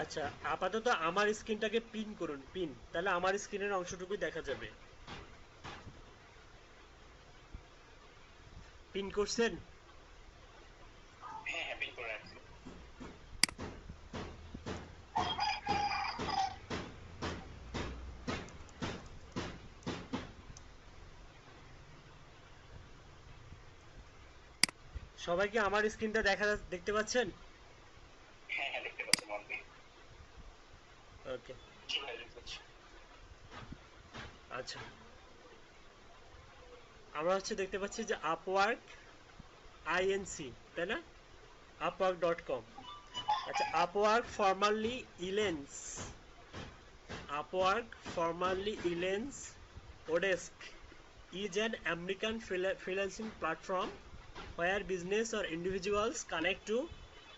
আচ্ছা, আপাতত আমার স্ক্রিনটাকে পিন করুন, পিন, তাহলে আমার স্ক্রিনের অংশটুকুই দেখা যাবে। পিন করছেন? হ্যাঁ হ্যাঁ, পিন করে রাখছি। সবাই কি আমার স্ক্রিনটা দেখতে পাচ্ছেন? হ্যাঁ হ্যাঁ, দেখতে পাচ্ছি মন দিয়ে। ওকে। জি ভাই, দেখতে পাচ্ছি। আচ্ছা, আমরা দেখতে পাচ্ছি যে আপওয়ার্ক আইএনসি, তাই না? upwork.com। আচ্ছা, ইলেন্স Upwork, formerly Elens Odesk, is an American freelancing platform where business or individuals connect to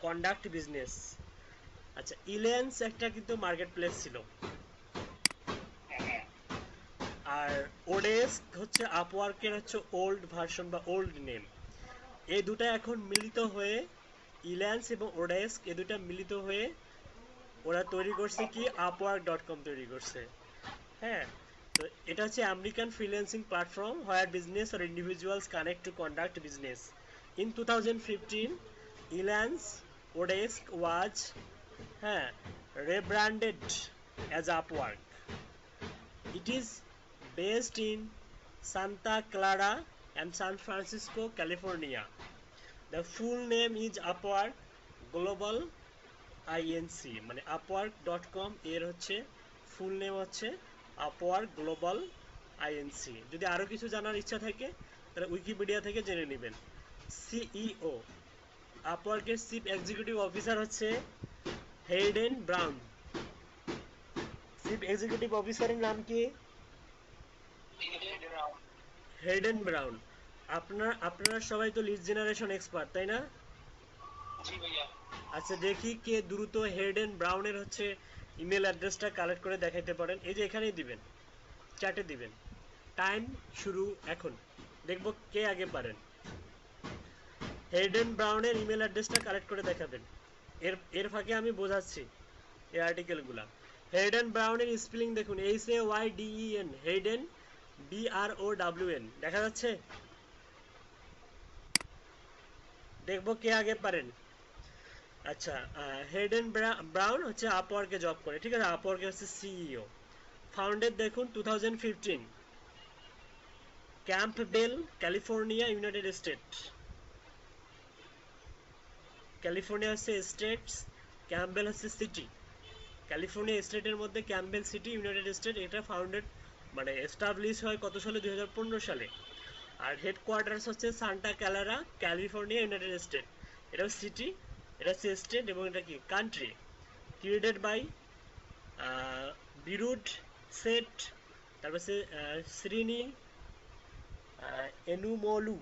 conduct business। আচ্ছা, ইলেন্স একটা কিন্তু মার্কেট প্লেস ছিল, হ্যাঁ হ্যাঁ। আর ওডেস্ক হচ্ছে আপওয়ার্কের ওল্ড ভার্সন বা ওল্ড নেম। এই দুটো এখন মিলিত হয়ে ইল্যান্স এবং ওডেস্ক, এই দুটো মিলিত হয়ে ওরা তৈরি করছে কি, আপওয়ার্ক.com তৈরি করছে। হ্যাঁ, তো এটা American freelancing platform where business or individuals connect to conduct business. In 2015 Elance oDesk was, হ্যাঁ, rebranded as Upwork. It is based in Santa Clara and San Francisco, California. The full name is Upwork Global INC, মানে upwork.com এর full name Upwork Global INC। যদি আরো কিছু জানার ইচ্ছা থাকে তাহলে উইকিপিডিয়া থেকে জেনে নেবেন। সিইও আপওয়ার্কের chief executive officer Hayden Brown. Chief executive অফিসারের নাম কি? Hayden Brown. আপনারা সবাই তো লিড জেনারেশন এক্সপার্ট, তাই না? জি ভাইয়া। আচ্ছা, দেখি কে দ্রুত হেইডেন ব্রাউনের ইমেল অ্যাড্রেসটা কালেক্ট করে দেখাইতে পারেন। এই যে এখানেই দিবেন, চ্যাটে দিবেন, টাইম শুরু এখন। দেখবো কে আগে পারেন। হেইডেন ব্রাউনের ইমেল অ্যাড্রেসটা কালেক্ট করে দেখাবেন। এর ফাঁকে আমি বোঝাচ্ছি এই আর্টিকেলগুলা। হেইডেন ব্রাউনের স্পেলিং দেখুন, HAYDEN, হেইডেন, BROWN, দেখা যাচ্ছে? দেখবো কে আগে পারেন। আচ্ছা, হেইডেন ব্রাউন আপওয়ার্কে জব করে, ঠিক আছে? আপওয়ার্কে সিইও। ফাউন্ডেড দেখুন 2015, Campbell, California, United State. California States, Campbell City. California স্টেটের মধ্যে ক্যাম্পবেল সিটি, ইউনাইটেড স্টেট। এটা ফাউন্ডেড মানে এস্টাবলিশ হয় কত সালে? 2015 সালে। আর headquarters Santa Clara, California, United State. এটা সিটি, এটা স্টেট, এবং এটা কি country. Created by Beerud Sheth, তারপর শ্রীনি এনুমলু,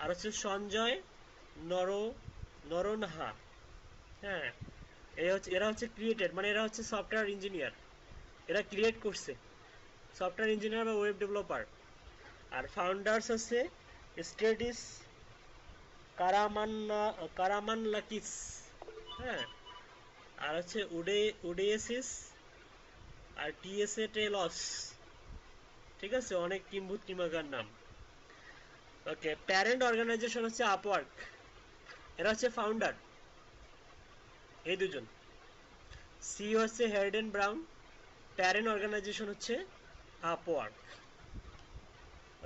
আর সঞ্জয় নর নরনহা। হ্যাঁ, এরা ক্রিয়েটেড, মানে এরা সফটওয়্যার ইঞ্জিনিয়ার, এরা ক্রিয়েট করছে, সফটওয়্যার ইঞ্জিনিয়ার বা ওয়েব ডেভেলপার। আর ফাউন্ডার্স স্টেডিস কারামান্না কারামানলাকিস। হ্যাঁ, আর উডেসিস আর টিএসএ টেলস। ঠিক আছে, অনেক কিম্ভূত কিমাকার নাম। ওকে, প্যারেন্ট অর্গানাইজেশন আপওয়ার্ক, এরা ফাউন্ডার, এই দুজন। CEO Hayden Brown, parent organisation Upwork.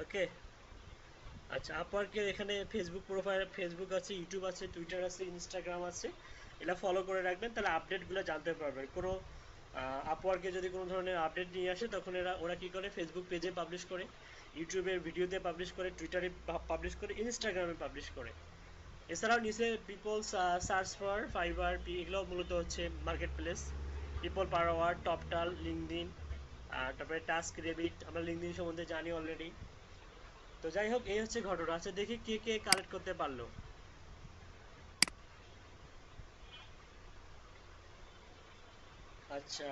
Okay. আচ্ছা, আপওয়ার্কের এখানে ফেসবুক প্রোফাইল, ফেসবুক আছে, ইউটিউব আছে, টুইটার আছে, ইনস্টাগ্রাম আছে। এটা ফলো করে রাখবেন, তাহলে আপডেটগুলো জানতে পারবেন। কোনো আপওয়ার্কে যদি কোনো ধরনের আপডেট নিয়ে আসে, তখন ওরা কি করে, ফেসবুক পেজে পাবলিশ করে, ইউটিউবের ভিডিওতে পাবলিশ করে, টুইটারে পাবলিশ করে, ইনস্টাগ্রামে পাবলিশ করে। এছাড়াও নিচে পিপল সার্চ ফর ফাইবার, এগুলো মূলত marketplace. People Per Hour, Toptal, LinkedIn, তারপরে টাস্ক রেবিট, আমরা লিঙ্কডিন সম্বন্ধে জানি অলরেডি। তো যাই হোক, এই ঘটনা। আচ্ছা, দেখি কে কে কালেক্ট করতে পারলো। আচ্ছা,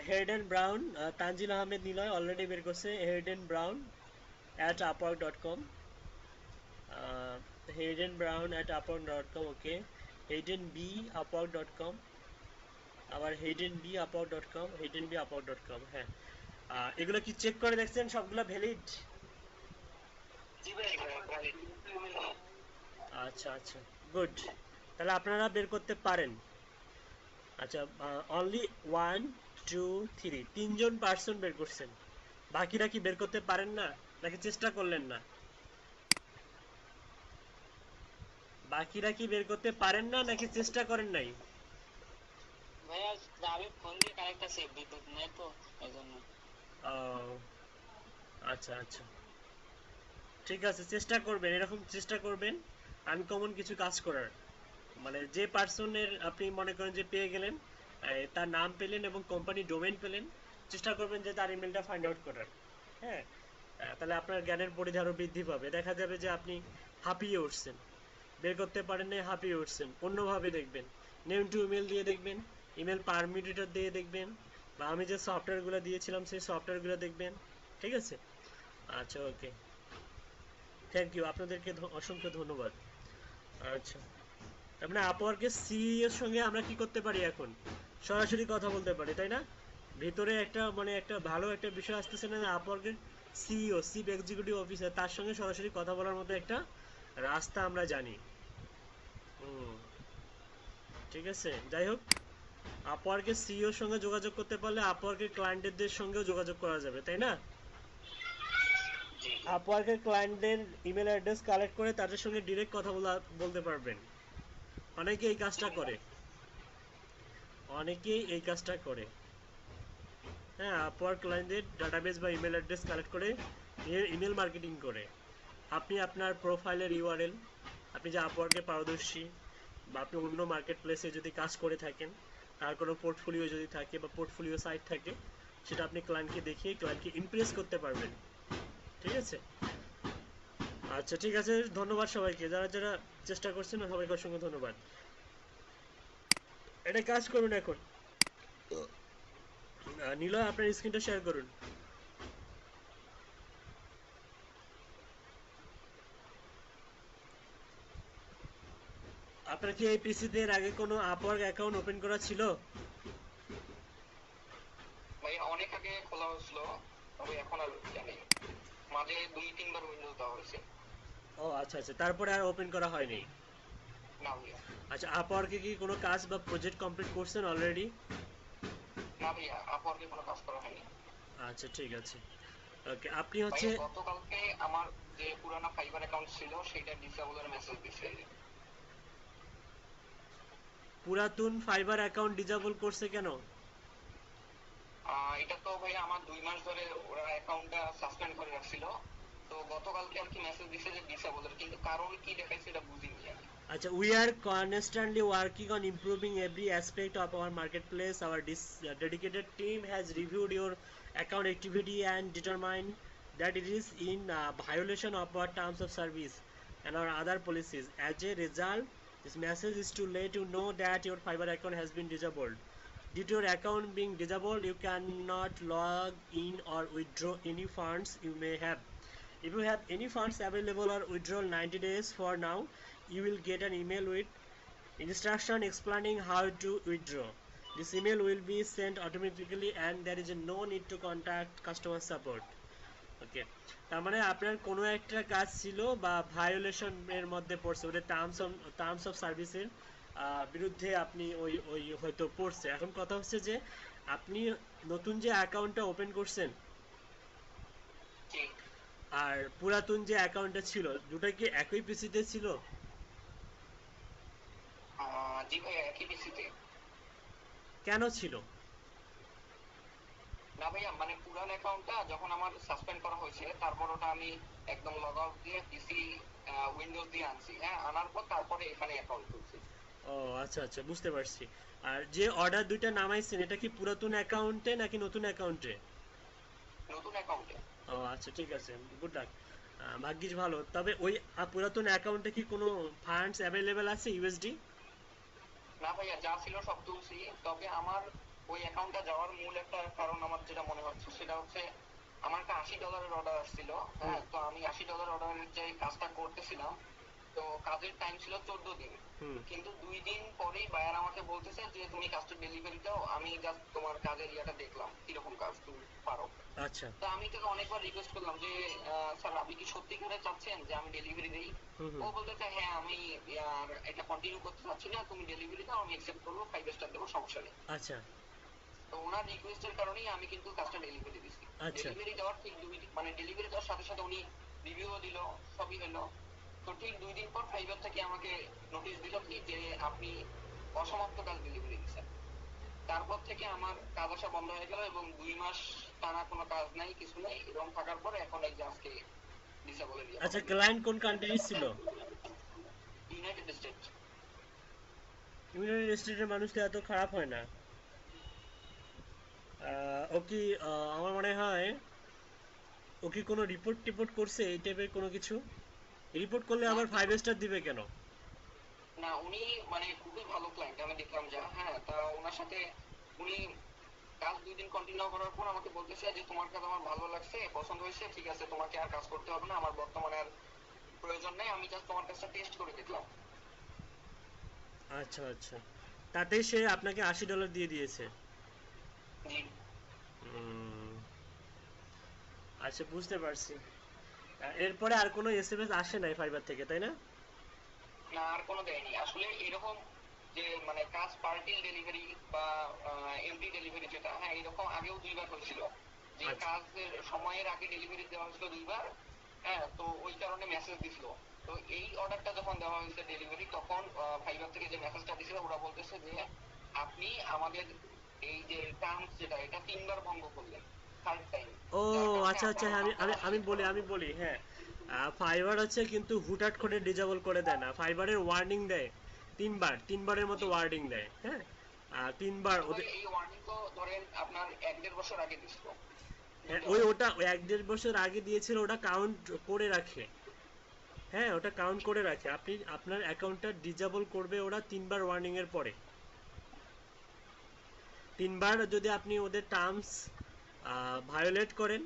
Hayden Brown, Tanzil Ahmed Niloy already বের করছে। Hayden Brown at Upwork dot com, Hayden Brown at Upwork dot com. Okay, Hayden B Upwork dot com. আবার haydenbupwork.com, haydenbupwork.com, হ্যাঁ। এগুলো কি চেক করে দেখছেন সবগুলো ভ্যালিড? জি ভাইয়া valid। আচ্ছা আচ্ছা, গুড। তাহলে আপনারা বের করতে পারেন। আচ্ছা, অনলি ওয়ান, টু, থ্রি, তিনজন পার্সন বের করছেন। বাকিরা কি বের করতে পারেন না, নাকি চেষ্টা করলেন না? বাকিরা কি বের করতে পারেন না, নাকি চেষ্টা করেন নাই? ভাইয়া আমি ফোন দিয়ে কানেক্ট আছে, বিদ্যুৎ নেই তো এই জন্য। ও, আচ্ছা আচ্ছা, ঠিক আছে, চেষ্টা করবেন, এরকম চেষ্টা করবেন আনকমন কিছু কাজ করার। মানে যে পার্সনের আপনি মনে করেন যে পেয়ে গেলেন, তার নাম পেলেন এবং কোম্পানি ডোমেইন পেলেন, চেষ্টা করবেন যে তার ইমেলটা ফাইন্ড আউট করার। হ্যাঁ, তাহলে আপনার জ্ঞানের পরিধি আরও বৃদ্ধি পাবে। দেখা যাবে যে আপনি হাঁপিয়ে উঠছেন, বের করতে পারেন না, হাঁপিয়ে উঠছেন। অন্যভাবে দেখবেন, নেম টু ইমেল দিয়ে দেখবেন, ইমেল পারমিটেটর দিয়ে দেখবেন, বা আমি যে সফটওয়্যারগুলো দিয়েছিলাম সেই সফটওয়্যারগুলো দেখবেন। ঠিক আছে, আচ্ছা, ওকে, থ্যাংক ইউ, আপনাদেরকে অসংখ্য ধন্যবাদ। আচ্ছা, তার মানে আপওয়ার্কের সিইও এর সঙ্গে আমরা কি করতে পারি এখন? সরাসরি কথা বলতে পারি, তাই না? ভিতরে একটা মানে একটা ভালো একটা বিষয় আসতেছে না, আপওয়ার্কের সিইও, চিফ এক্সিকিউটিভ অফিসার, তার সঙ্গে সরাসরি কথা বলার মতো একটা রাস্তা আমরা জানি। হুম, ঠিক আছে, যাই হোক, আপওয়ার্কের সিইও এর সঙ্গে যোগাযোগ করতে পারলে আপওয়ার্কের ক্লায়েন্টদের সঙ্গেও যোগাযোগ করা যাবে, তাই না? জি জি। আপওয়ার্কের ক্লায়েন্টদের ইমেল অ্যাড্রেস কালেক্ট করে তাদের সঙ্গে ডিরেক্ট কথা বলতে পারবেন। অনেকে এই জি কাজটা ভাইয়া। করে, অনেকেই এই কাজটা করে। হ্যাঁ, আপওয়ার্ক ক্লায়েন্টদের ডাটাবেস বা ইমেল অ্যাড্রেস কালেক্ট করে ইমেল মার্কেটিং করে। আপনি আপনার প্রোফাইলের ইউআরএল, আপনি যে আপওয়ার্কে পারদর্শী, বা আপনি অন্য মার্কেট প্লেসে যদি কাজ করে থাকেন, তার কোনো পোর্টফোলিও যদি থাকে বা পোর্টফোলিও সাইট থাকে, সেটা আপনি ক্লায়েন্টকে দেখিয়ে ক্লায়েন্টকে ইমপ্রেস করতে পারবেন। ঠিক আছে, আচ্ছা, ঠিক আছে, ধন্যবাদ সবাইকে, যারা যারা চেষ্টা করছেন সবাইকে অসংখ্য ধন্যবাদ। এটা কাজ করুন এখন। নিলয়, আপনার স্ক্রিনটা শেয়ার করুন। আপনার কি এই পিসিতে এর আগে কোনো আপওয়ার্ক অ্যাকাউন্ট ওপেন করা ছিল? ভাইয়া অনেক আগে খোলা হয়েছিল, তবে এখন আর জানি মাঝে 2-3 বার উইন্ডোজ দেওয়া হয়েছে। ও আচ্ছা আচ্ছা, তারপরে আর ওপেন করা হয়নি। না ভাইয়া। আচ্ছা, আপওয়ার্কে কি কোনো কাজ বা প্রজেক্ট কমপ্লিট করছেন অলরেডি? না ভাইয়া, আপওয়ার্কে কোনো কাজ করা হয়নি। আচ্ছা, ঠিক আছে, ওকে, আপনি হচ্ছে ভাইয়া গতকালকে আমার যে পুরানা ফাইবার অ্যাকাউন্ট ছিল সেটা ডিসেবলের মেসেজ দিছে। পুরাতন ফাইবার অ্যাকাউন্ট ডিজেবল করছে কেন? এটা তো ভাইয়া আমার 2 মাস ধরে ওরা অ্যাকাউন্টটা সাসপেন্ড করে রাখছিল। তো গতকালকে আর কি মেসেজ দিছে যে ডিসেবলের, কিন্তু কারণ কি দেখাইছে এটা বুঝিনি আমি। আচ্ছা, we are constantly working on improving every aspect of our marketplace. Our dedicated team has reviewed your account activity and determined that it is in violation of our terms of service and our other policies. As a result, this message is to let you know that your Fiverr account has been disabled. Due to your account being disabled, you cannot log in or withdraw any funds you may have. If you have any funds available or withdrawal 90 days for now, you will get an email with instruction explaining how to withdraw. This email will be sent automatically and there is no need to contact customer support. ওকে, তার মানে আপনার কোনো একটা কাজ ছিল বা violation এর মধ্যে পড়ছে, ওদের টার্মস অফ সার্ভিসের বিরুদ্ধে আপনি ওই ওই হয়তো পড়ছে। এখন কথা হচ্ছে যে আপনি নতুন যে অ্যাকাউন্টটা ওপেন করছেন জি। আর পুরাতন যে অ্যাকাউন্টটা ছিল, দুটো কি একই পিসিতে ছিল? জি ভাইয়া, একই পিসিতে। কেন ছিল? না ভাইয়া, মানে পুরান অ্যাকাউন্টটা যখন আমার সাসপেন্ড করা হয়েছে তারপর ওটা আমি একদম লগ আউট দিয়ে পিসি উইন্ডোজ দিয়ে আনছি। হ্যাঁ, আনার পর তারপরে এখানে অ্যাকাউন্ট খুলছি। ও আচ্ছা আচ্ছা, বুঝতে পারছি। আর যে অর্ডার দুইটা নামাইছেন, এটা কি পুরাতন অ্যাকাউন্টে নাকি নতুন অ্যাকাউন্টে? নতুন অ্যাকাউন্টে। ও আচ্ছা, ঠিক আছে, গুড লাক, ভাগ্যিস ভালো। তবে ওই পুরাতন অ্যাকাউন্টে কি কোনো ফান্ডস অ্যাভেলেবেল আছে, ইউএসডি? না ভাইয়া, যা ছিল সব তুলছি। তবে আমার ওই অ্যাকাউন্টটা যাওয়ার মূল একটা কারণ আমার যেটা মনে হচ্ছে সেটা হচ্ছে আমার একটা $80 অর্ডার আসছিল। হুম, হ্যাঁ, তো আমি $80 অর্ডারের যে কাজটা করতেছিলাম তো কাজের টাইম ছিল 14 দিন, হুম। কিন্তু 2 দিন পরেই বায়ার আমাকে বলতেছে যে তুমি কাজটা ডেলিভারি দাও, আমি জাস্ট তোমার কাজের ইয়াটা দেখলাম কিরকম কাজ তুমি পারো। আচ্ছা। তো আমি তাকে অনেকবার রিকোয়েস্ট করলাম যে স্যার আপনি কি সত্যিকারে চাচ্ছেন যে আমি ডেলিভারি দেই? হুম ও হুম। বলতেছে হ্যাঁ আমি এটা কন্টিনিউ করতে চাচ্ছি না, তুমি ডেলিভারি দাও, আমি অ্যাকসেপ্ট করবো, 5 স্টার দেবো, সমস্যা নেই। আচ্ছা তো ওনার রিকোয়েস্টের কারণেই আমি কিন্তু কাজটা ডেলিভারি দিছি। আচ্ছা ডেলিভারি দেওয়ার ঠিক মানে ডেলিভারি দেওয়ার সাথে সাথে উনি রিভিউও দিল, সবই হলো। তো ঠিক 2 দিন পর ফাইবার থেকে আমাকে নোটিশ দিল কি যে আপনি অসমাপ্ত কাজ ডেলিভারি দিচ্ছেন। তারপর থেকে আমার কাজ আসা বন্ধ হয়ে গেল এবং 2 মাস টানা কোনো কাজ নাই, কিছু নাই, এবং থাকার পরে এখন এই যে আজকে ডিসেবলের ইয়ে আচ্ছা, পাঠাই দিয়েছে। ক্লায়েন্ট কোন কান্ট্রি ছিল? United state. ইউনাইটেড স্টেটের মানুষ তো এত খারাপ হয় না। ও কি আমার মনে হয় ও কি কোনো রিপোর্ট টিপোর্ট করছে এই টাইপের কোনো কিছু? রিপোর্ট করলে না আবার কিছু, 5 স্টার দিবে কেন? না উনি মানে খুবই ভালো ক্লায়েন্ট, আমি দেখলাম যা, হ্যাঁ তা ওনার সাথে উনি কাজ 2 দিন কন্টিনিউ করার পর আমাকে বলতেছে যে তোমার কাজ আমার ভালো লাগছে, পছন্দ হয়েছে, ঠিক আছে তোমাকে আর কাজ করতে হবে না, আমার বর্তমানে আর প্রয়োজন নেই, আমি জাস্ট তোমার কাজটা টেস্ট করে দেখলাম। আচ্ছা আচ্ছা, তাতে সে আপনাকে $80 দিয়ে দিয়েছে? জি। উম, আচ্ছা, বুঝতে পারছি। এরপরে আর কোনো এসএমএস আসে নাই ফাইবার থেকে, তাই না? না আর কোনো দেয়নি আসলে এরকম, যে মানে কাজ পার্টিল ডেলিভারি বা এমডি ডেলিভারি যেটা, হ্যাঁ এরকম আগেও 2 বার হয়েছিল, যে আচ্ছা কাজের সময়ের আগে ডেলিভারি দেওয়া হয়েছিল 2 বার। হ্যাঁ তো ওই কারণে মেসেজ দিছিল। তো এই অর্ডারটা যখন দেওয়া হয়েছে ডেলিভারি, তখন ফাইবার থেকে যে মেসেজটা দিছিল ওরা বলতেছে যে আপনি আমাদের এই যে টার্মস যেটা, এটা 3 বার ভঙ্গ করলেন, থার্ড টাইম, ও যার কারণে আচ্ছা আচ্ছা, আপনার হ্যাঁ, আমি অ্যাকাউন্টটা আমি আমি সাসপেন্ড বলি করা আমি হবে। বলি হ্যাঁ। ফাইবার হচ্ছে কিন্তু হুটহাট করে ডিজেবল করে দেয় না, ফাইবারের ওয়ার্নিং দেয়। তিনবারের মতো ওয়ার্নিং দেয়, হ্যাঁ। তিনবার কিন্তু ভাই ওদের। এই ওয়ার্নিং তো ধরেন আপনার 1-1.5 বছর আগে দিছিল হ্যাঁ, দিতে ওই হবে। ওটা ওই 1-1.5 বছর আগে দিয়েছিল, ওটা কাউন্ট করে রাখে। হ্যাঁ, ওটা কাউন্ট করে রাখে। আপনি আপনার অ্যাকাউন্টটা ডিজেবল করবে ওরা 3 বার ওয়ার্নিং এর পরে। 3 বার যদি আপনি ওদের টার্মস ভায়োলেট করেন,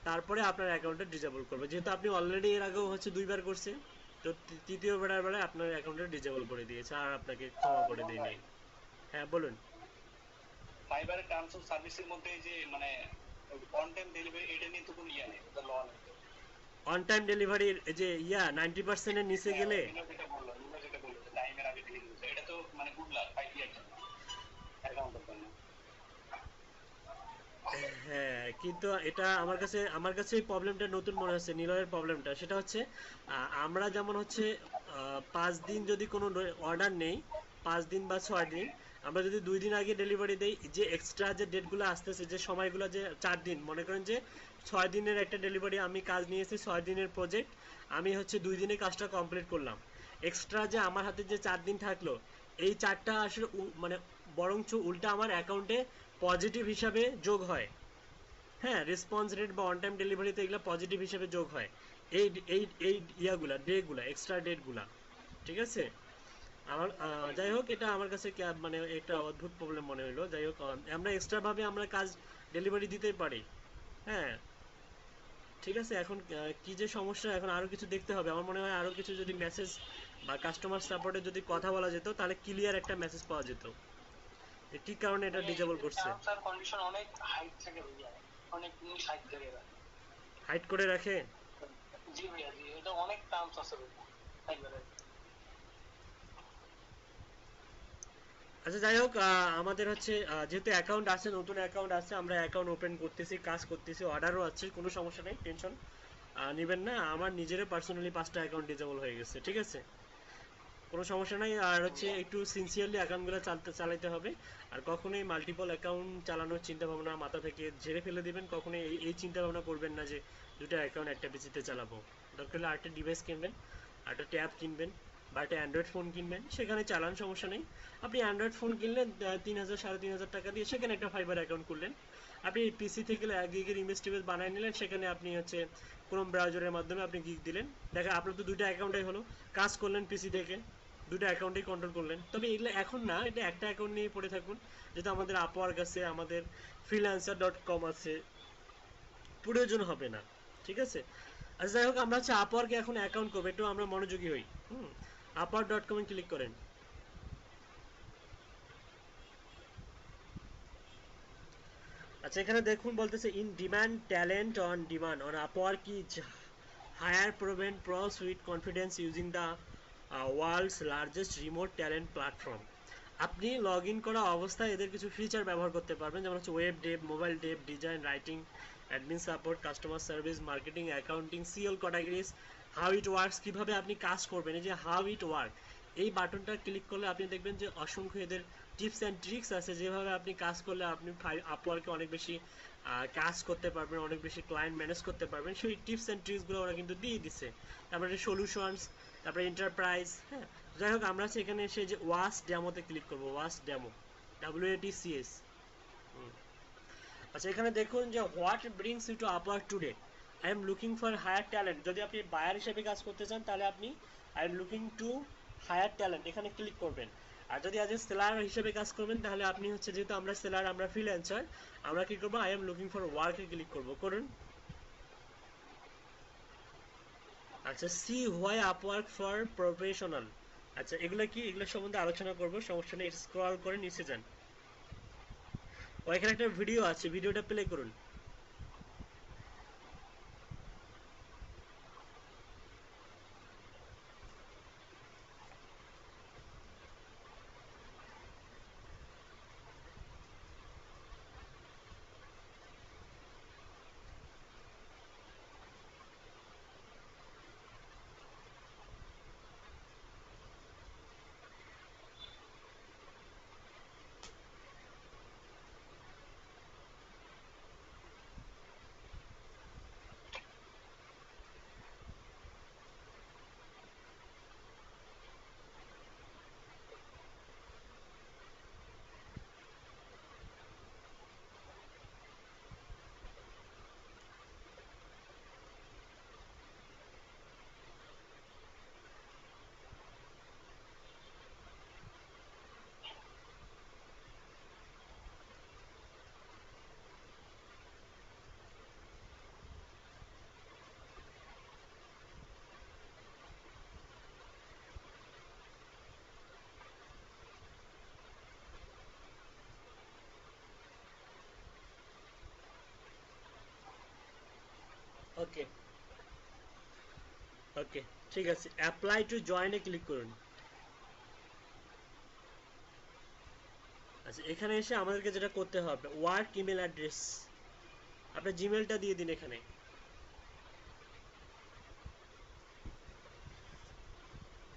তারপরে আপনার অ্যাকাউন্টটা ডিসেবল করবে। যেহেতু আপনি অলরেডি এর আগেও হচ্ছে 2 বার করছেন, তো তৃতীয়বারের বেলায় আপনার অ্যাকাউন্টটা ডিসেবল করে দিয়েছে আর আপনাকে ক্ষমা করে ইমন দেয়নি। ভাই, হ্যাঁ বলুন। ফাইবারের টার্মস অফ সার্ভিসের মধ্যে এই যে মানে অন টাইম ডেলিভারি, এটা নিয়ে তো কোনো ইয়ে নেই, ওটা ল নেই। অন টাইম ডেলিভারির যে 90%-এর নিচে হ্যাঁ গেলে। নিলো যেটা বললো যে টাইমের আগে ডেলিভারি দিচ্ছে, এটা তো মানে গুড লাক আইডিয়ার জন্য, অ্যাকাউন্টের জন্য। হ্যাঁ, কিন্তু এটা আমার কাছে এই প্রবলেমটা নতুন মনে হচ্ছে, নিলয়ের প্রবলেমটা সেটা হচ্ছে আমরা যেমন হচ্ছে 5 দিন যদি কোনো অর্ডার নেই, 5 দিন বা 6 দিন, আমরা যদি 2 দিন আগে ডেলিভারি দেই, যে এক্সট্রা যে ডেটগুলো আসতেছে, যে সময়গুলো, যে 4 দিন, মনে করেন যে 6 দিনের একটা ডেলিভারি, আমি কাজ নিয়েছি 6 দিনের প্রজেক্ট, আমি হচ্ছে 2 দিনে কাজটা কমপ্লিট করলাম। এক্সট্রা যে আমার হাতে যে 4 দিন থাকলো, এই 4টা আসলে মানে বরঞ্চ উল্টা আমার অ্যাকাউন্টে পজিটিভ হিসাবে যোগ হয়। হ্যাঁ, রেসপন্স রেট বা অন টাইম ডেলিভারিতে এগুলো পজিটিভ হিসেবে যোগ হয়। এই এই এই ডেগুলা, এক্সট্রা ডেটগুলা, ঠিক আছে। আমার যাই হোক, এটা আমার কাছে মানে একটা অদ্ভুত প্রবলেম মনে হলো। যাই হোক, আমরা এক্সট্রা ভাবে আমরা কাজ ডেলিভারি দিতেই পারি। হ্যাঁ, ঠিক আছে। এখন কি যে সমস্যা, এখন আরো কিছু দেখতে হবে। আমার মনে হয় আরো কিছু যদি মেসেজ বা কাস্টমার সাপোর্টে যদি কথা বলা যেত, তাহলে ক্লিয়ার একটা মেসেজ পাওয়া যেত যে কি কারণে এটা মানে ডিজেবল এদের করছে। টার্মস আর কন্ডিশন অনেক হাইট থেকে ভাইয়া, অনেক জিনিস হাইট থেকে রাখে। হাইড করে রাখে। জি ভাইয়া, জি, এটা অনেক টার্মস আছে ভাইয়া ফাইবারের। আচ্ছা, যাই হোক, আমাদের হচ্ছে যেহেতু অ্যাকাউন্ট আছে, নতুন অ্যাকাউন্ট আছে, আমরা অ্যাকাউন্ট ওপেন করতেছি, কাজ করতেছি, অর্ডারও আছে, কোনো সমস্যা নেই, টেনশন নেবেন না। আমার নিজেরও পার্সোনালি 5টা অ্যাকাউন্ট ডিজেবল হয়ে গেছে, ঠিক আছে, কোনো সমস্যা নাই। আর হচ্ছে একটু সিনসিয়ারলি অ্যাকাউন্টগুলো চালাতে হবে। আর কখনোই মাল্টিপল অ্যাকাউন্ট চালানোর চিন্তা ভাবনা মাথা থেকে ঝেড়ে ফেলে দিবেন। কখনোই এই চিন্তা ভাবনা করবেন না যে 2টা অ্যাকাউন্ট একটা পিসিতে চালাবো। দরকার হলে আরেকটা ডিভাইস কিনবেন, আরেকটা ট্যাব কিনবেন, বা একটা অ্যান্ড্রয়েড ফোন কিনবেন, সেখানে চালান, সমস্যা নেই। আপনি অ্যান্ড্রয়েড ফোন কিনলেন 3,000 সাড়ে 3,000 টাকা দিয়ে, সেখানে একটা ফাইবার অ্যাকাউন্ট করলেন। আপনি পিসি থেকে 1 গিগের ইমেজ টিমেজ বানিয়ে নিলেন, সেখানে আপনি হচ্ছে ক্রোম ব্রাউজারের মাধ্যমে আপনি গিগ দিলেন। দেখেন আপনার তো 2টা অ্যাকাউন্টই হলো, কাজ করলেন পিসি থেকে, 2টা অ্যাকাউন্টেই কন্ট্রোল করলেন। তবে এগুলো এখন না, এটা একটা অ্যাকাউন্ট নিয়ে পড়ে থাকুন। যেহেতু আমাদের আপওয়ার্ক আছে, আমাদের freelancer.com আছে, প্রয়োজন হবে না, ঠিক আছে। আচ্ছা যাই হোক, আমরা হচ্ছে আপওয়ার্কে এখন অ্যাকাউন্ট করবো, একটু আমরা মনোযোগী হই। upwork.com এ ক্লিক করেন। আচ্ছা এখানে দেখুন বলতেছে in demand talent on demand on Upwork is hire proven pros with confidence using the world's largest remote talent platform. আপনি লগ ইন করা অবস্থায় এদের কিছু ফিচার ব্যবহার করতে পারবেন, যেমন হচ্ছে web Dave, mobile Dave, design, writing, admin support, customer service, marketing, accounting, CL categories, how it works, কীভাবে আপনি কাজ করবেন। এই যে হাউ ইট ওয়ার্ক, এই বাটনটা ক্লিক করলে আপনি দেখবেন যে অসংখ্য এদের টিপস অ্যান্ড ট্রিক্স আছে, যেভাবে আপনি কাজ করলে আপনি আপওয়ার্কে অনেক বেশি কাজ করতে পারবেন, অনেক বেশি ক্লায়েন্ট ম্যানেজ করতে পারবেন। সেই টিপস অ্যান্ড ট্রিক্সগুলো ওরা কিন্তু দিয়ে দিচ্ছে। তারপরে সলিউশনস, তারপরে এন্টারপ্রাইজ। হ্যাঁ, যাই হোক আমরা হচ্ছে এখানে এসে যে ওয়াস ডেমোতে ক্লিক করবো, ওয়াস ডেমো, WATCS। আচ্ছা এখানে দেখুন যে what brings you to Upwork today, I am looking for hire talent. যদি আপনি বায়ার হিসেবে কাজ করতে চান তাহলে আপনি I am looking to hire talent এখানে ক্লিক করবেন। আর যদি আজ সেলার হিসেবে কাজ করবেন তাহলে আপনি হচ্ছে, যেহেতু আমরা সেলার, আমরা ফ্রিল্যান্সার, আমরা কি করবো, আই এম লুকিং ফর ওয়ার্কে ক্লিক করবো, করুন। আচ্ছা see why Upwork for professional. আচ্ছা এগুলো কি, এগুলো সম্বন্ধে আলোচনা করবো, সমস্যা নেই, স্ক্রল করে নিচে যান। ওইখানে একটা ভিডিও আছে, ভিডিওটা প্লে করুন। ওকে ওকে, ঠিক আছে, অ্যাপ্লাই টু জয়েনে ক্লিক করুন। আচ্ছা এখানে এসে আমাদেরকে যেটা করতে হবে, ওয়ার্ক ইমেল অ্যাড্রেস, আপনার জিমেলটা দিয়ে দিন এখানে।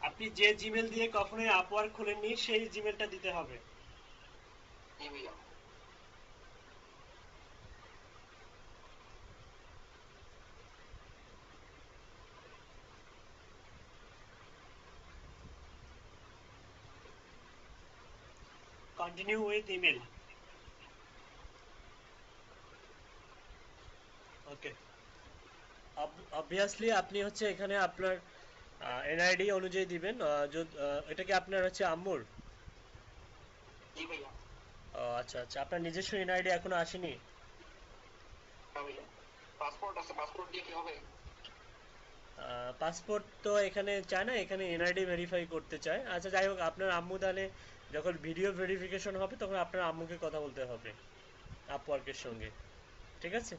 আপনি যে জিমেল দিয়ে কখনোই আপওয়ার্ক খোলেননি সেই জিমেলটা দিতে হবে। জি ভাইয়া। Continue with email. Okay, obviously আপনি হচ্ছে এখানে আপনার এনআইডি অনুযায়ী দিবেন। এটা কি আপনার হচ্ছে আম্মুর? জি ভাইয়া। আচ্ছা আচ্ছা, আপনার নিজস্ব এনআইডি এখনো আসেনি? হ্যাঁ ভাইয়া, পাসপোর্ট আছে, পাসপোর্ট দিয়ে কি হবে? পাসপোর্ট তো এখানে চায় না, এখানে এনআইডি ভেরিফাই করতে চায়। আচ্ছা যাই হোক, আপনার আম্মু তাহলে যখন ভিডিও ভেরিফিকেশন হবে তখন আপনার আম্মুকে কথা বলতে হবে আপওয়ার্কের সঙ্গে, ঠিক আছে?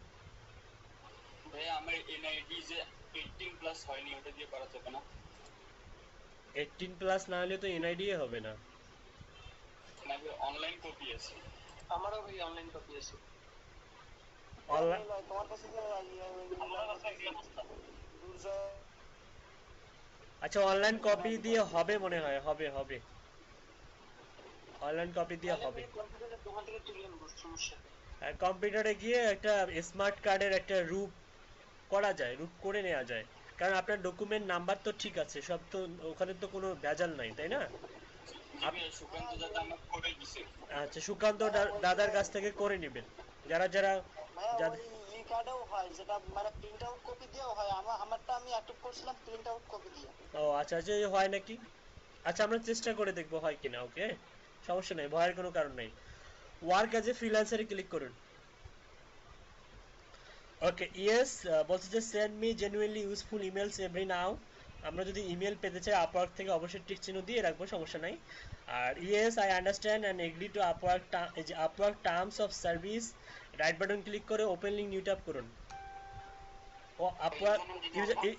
ভাইয়া আমার এনআইডি যে 18 প্লাস হয়নি, ওটা দিয়ে করা যাবে না? 18+ না হলে তো এনআইডি হবে না। নাকি অনলাইন কপি আছে? আমারও ভাই অনলাইন কপি আছে। অনলাইন, তোমার কাছে আমার কাছে এই অবস্থা। আচ্ছা অনলাইন কপি দিয়ে হবে মনে হয়, হবে হবে, অনলাইন কপি দিয়ে হবে। কম্পিউটারের দোকান থেকে তুলে আনবো, সমস্যা নেই। কম্পিউটারে গিয়ে একটা স্মার্ট কার্ডের একটা রূপ করা যায়, রূপ করে নেওয়া যায়, কারণ আপনার ডকুমেন্ট নাম্বার তো ঠিক আছে সব, তো ওখানে তো কোনো ভেজাল নাই, তাই না? সুকান্ত দাদা আমাকে করে দিছে। আচ্ছা সুকান্ত দাদার কাছ থেকে করে নেবেন, যারা যারা যাদের। এই কার্ডেও হয়, যেটা মানে প্রিন্ট আউট কপি দিয়েও হয়। আমারটা আমি অ্যাক্টিভ করছিলাম প্রিন্ট আউট কপি দিয়ে। ও আচ্ছা আচ্ছা, এই হয় নাকি? আচ্ছা আমরা চেষ্টা করে দেখবো হয় কিনা। ওকে, সমস্যা নেই, ভয়ের কোনো কারণ নেই। ওয়ার্ক অ্যাজ এ ফ্রিল্যান্সারে ক্লিক করুন। ওকে ইয়েস বলছে যে send me genuinely useful emails every নাও। আমরা যদি ইমেল পেতে চাই আপওয়ার্ক থেকে অবশ্যই টিক চিহ্ন দিয়ে রাখবো, সমস্যা নাই। আর yes I understand and agree to Upwork, এই যে Upwork terms of service, right button click করে ওপেন লিঙ্ক নিউ ট্যাব করুন। ও আপওয়ার্ক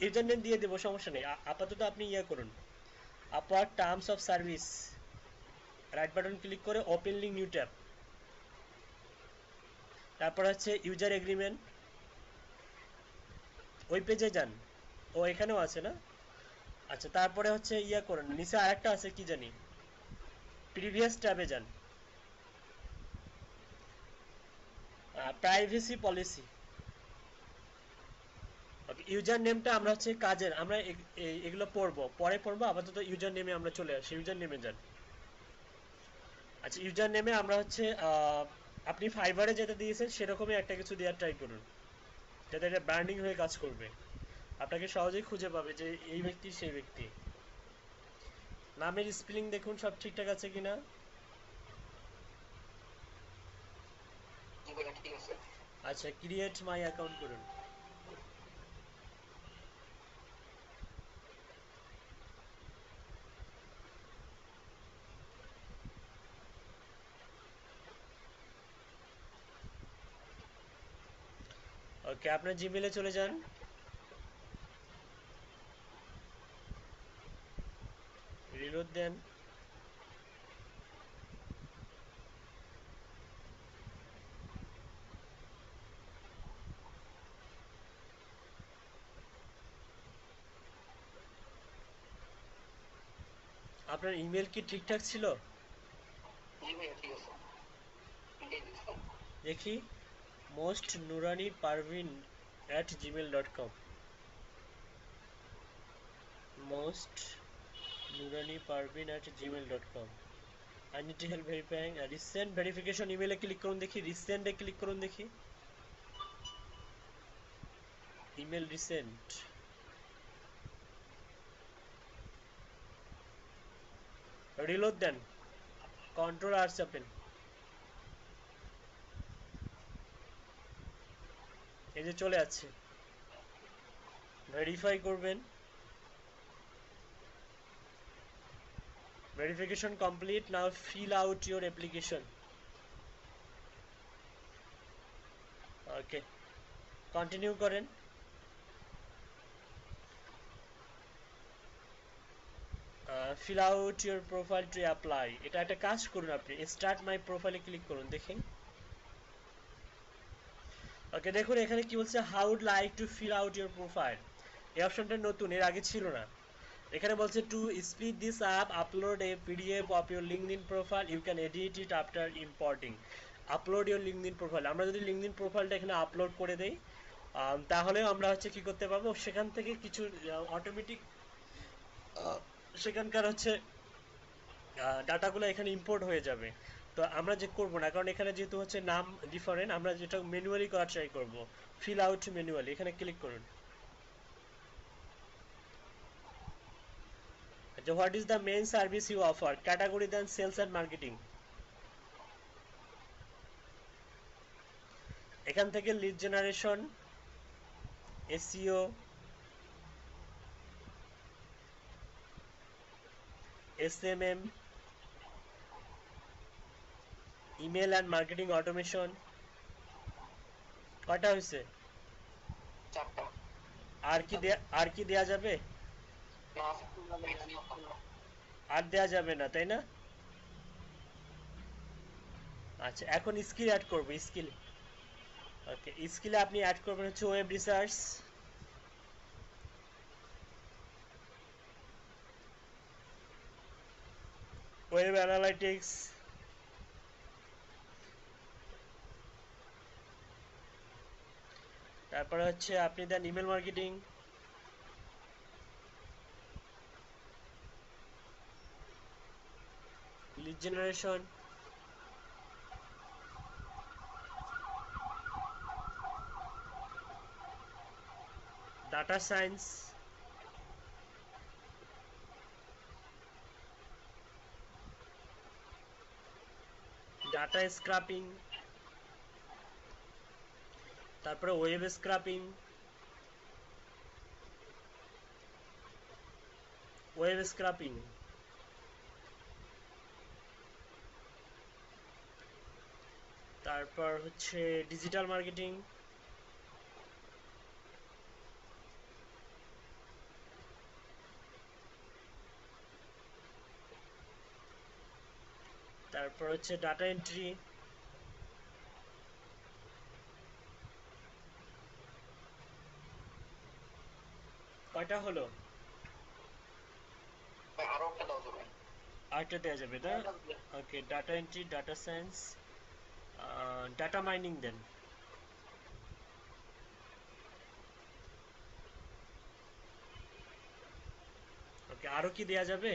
ইউজার নেম দিয়ে দেবো, সমস্যা নেই। আপাতত আপনি ইয়ে করুন, Upwork terms of service, right button click করে ওপেন লিঙ্ক নিউ ট্যাব। তারপর হচ্ছে ইউজার এগ্রিমেন্ট, ওই পেজে যান। ও এখানেও আছে না? আচ্ছা, তারপরে হচ্ছে ইয়া করুন, নিচে আরেকটা আছে কি জানি, প্রিভিয়াস ট্যাবে যান, প্রাইভেসি পলিসি। ওকে, ইউজার নেমটা আমরা হচ্ছে কাজের, আমরা এগুলো পরে পড়বো, আপাতত ইউজার নেমে আমরা চলে আসি। ইউজার নেমে যান। আচ্ছা, ইউজার নেমে আমরা হচ্ছে আপনি ফাইবারে যেটা দিয়েছেন সেরকমই একটা কিছু দেওয়ার ট্রাই করুন, যাতে এটা ব্র্যান্ডিং হয়ে কাজ করবে, আপনাকে সহজেই খুঁজে পাবে যে এই ব্যক্তি সেই ব্যক্তি। নামের স্পেলিং দেখুন সব ঠিকঠাক আছে কিনা। জি ভাইয়া ঠিক আছে। আচ্ছা, ক্রিয়েট মাই অ্যাকাউন্ট করুন। ওকে, আপনার জিমেলে চলে যান। রিলোড দেন। আপনার ইমেল কি ঠিকঠাক ছিল? জি ভাইয়া ঠিক আছে, এটাই দিচ্ছিলাম। দেখি, মোস্ট নুরানি পারভিন@gmail.com, মোস্ট নুরানি পারভিন@gmail.com। I need to help verifying. Recent verification ইমেলে ক্লিক করুন দেখি, রিসেন্টে ক্লিক করুন দেখি, ইমেল রিসেন্ট। রিলোড দেন, কন্ট্রোল আর চাপেন, এই যে চলে আসছে। ভেরিফাই করবেন, verification complete, now fill out your application. Okay, continue করেন। fill out your profile to apply, এটা একটা কাজ করুন, আপনি start my profile A click করুন দেখেন। ওকে, দেখুন এখানে কি বলছে, how would like to fill out your profile। এই অপশনটা নতুন, এর আগে ছিল না। এখানে বলছে to speed this up, upload a PDF of your LinkedIn profile, you can edit it after importing, upload your LinkedIn profile। আমরা যদি LinkedIn প্রোফাইলটা এখানে আপলোড করে দেই, তাহলেও আমরা হচ্ছে কি করতে পারবো, সেখান থেকে কিছু অটোমেটিক সেখানকার হচ্ছে ডাটাগুলো এখানে ইম্পোর্ট হয়ে যাবে। তো আমরা যে করবো না, কারণ এখানে যেহেতু হচ্ছে নাম ডিফারেন্ট, আমরা যেটা ম্যানুয়ালি করার ট্রাই করবো। ফিল আউট ম্যানুয়ালি, এখানে ক্লিক করুন। আচ্ছা, what is the main service you offer, category দেন সেলস অ্যান্ড মার্কেটিং। এখান থেকে lead generation, SEO, SMM, email and marketing automation. কয়টা হয়েছে? চারটা। আর কি দেয়া যাবে? না, এখানে আর দেয়া যাবে না, তাই না? আচ্ছা, এখন স্কিল অ্যাড করব, স্কিল। ওকে, স্কিলে আপনি অ্যাড করবেন হচ্ছে ওয়েব রিসার্চ, ওয়েব অ্যানালাইটিক্স, তারপরে হচ্ছে আপনি দেন email marketing, lead generation, data science, data scraping, তারপরে ওয়েব স্ক্রাপিং, ওয়েব স্ক্রাপিং, তারপর হচ্ছে ডিজিটাল মার্কেটিং, তারপর হচ্ছে ডাটা এন্ট্রি। কয়টা হলো? ভাই আরো একটা দাও যাবে। আরেকটা দেওয়া যাবে না? Okay, data entry, data science, data mining দেন। ওকে, আরো কি দেয়া যাবে?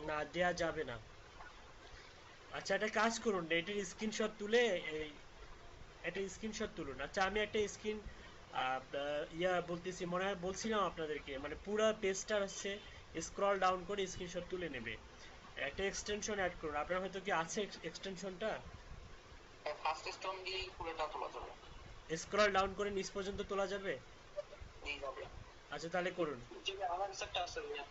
না, দেয়া যাবে না। আচ্ছা, একটা কাজ করুন, এটার স্ক্রিনশট তুলে একটা স্ক্রিনশট তুলুন। আচ্ছা, আমি একটা স্ক্রিন বলতেছি, মনে হয় বলছিলাম আপনাদেরকে, মানে পুরো পেজটা হচ্ছে স্ক্রল ডাউন করে স্ক্রিনশট তুলে নেবে। একটা এক্সটেনশন অ্যাড করুন। আপনার হয়তো কি আছে এক্সটেনশনটা? ফার্স্ট স্টোন দিয়েই পুরোটা তোলা যাবে। স্ক্রল ডাউন করে নিচ পর্যন্ত তোলা যাবে? দিয়ে যাবে। আচ্ছা, তাহলে করুন। জি ভাই, আমার কাছে একটা আছে ভাইয়া।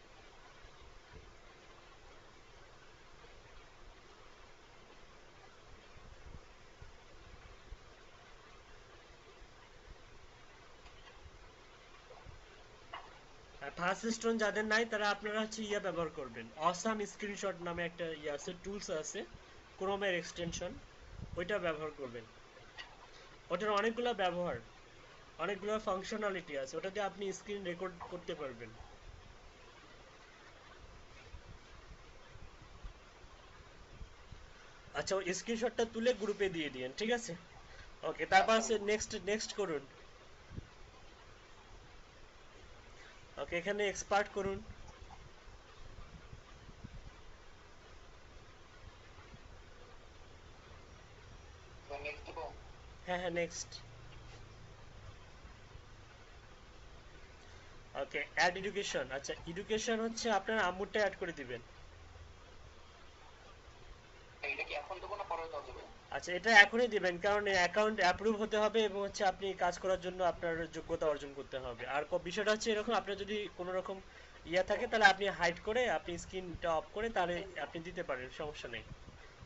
ফার্স্ট স্টোন যাদের নাই তারা আপনারা হচ্ছে ব্যবহার করবেন, অসাম স্ক্রিনশট নামে একটা আছে, টুলস আছে, ক্রোমের এক্সটেনশন, ওইটা ব্যবহার করবেন। ওটার অনেকগুলো ব্যবহার, অনেকগুলো ফাংশনালিটি আছে, ওটা দিয়ে আপনি স্ক্রিন রেকর্ড করতে পারবেন। আচ্ছা, ওই স্ক্রিনশটটা তুলে গ্রুপে দিয়ে দিন, ঠিক আছে? ওকে, তারপর আছে নেক্সট, নেক্সট করুন। ওকে, এখানে এক্সপার্ট করুন। নেক্সট দেবো। হ্যাঁ হ্যাঁ, নেক্সট। ওকে, অ্যাড এডুকেশন। আচ্ছা, এডুকেশন হচ্ছে আপনার আম্মুরটা অ্যাড করে দিবেন। এটা কি এখন দেবো না পরে দেওয়া যাবে? আচ্ছা, এটা এখনই দিবেন, কারণ অ্যাকাউন্ট অ্যাপ্রুভ হতে হবে এবং হচ্ছে আপনি কাজ করার জন্য আপনার যোগ্যতা অর্জন করতে হবে। আর বিষয়টা হচ্ছে এরকম, আপনার যদি কোনো রকম থাকে তাহলে আপনি হাইড করে, আপনি স্ক্রিনটা অফ করে তাহলে আপনি দিতে পারেন, সমস্যা নেই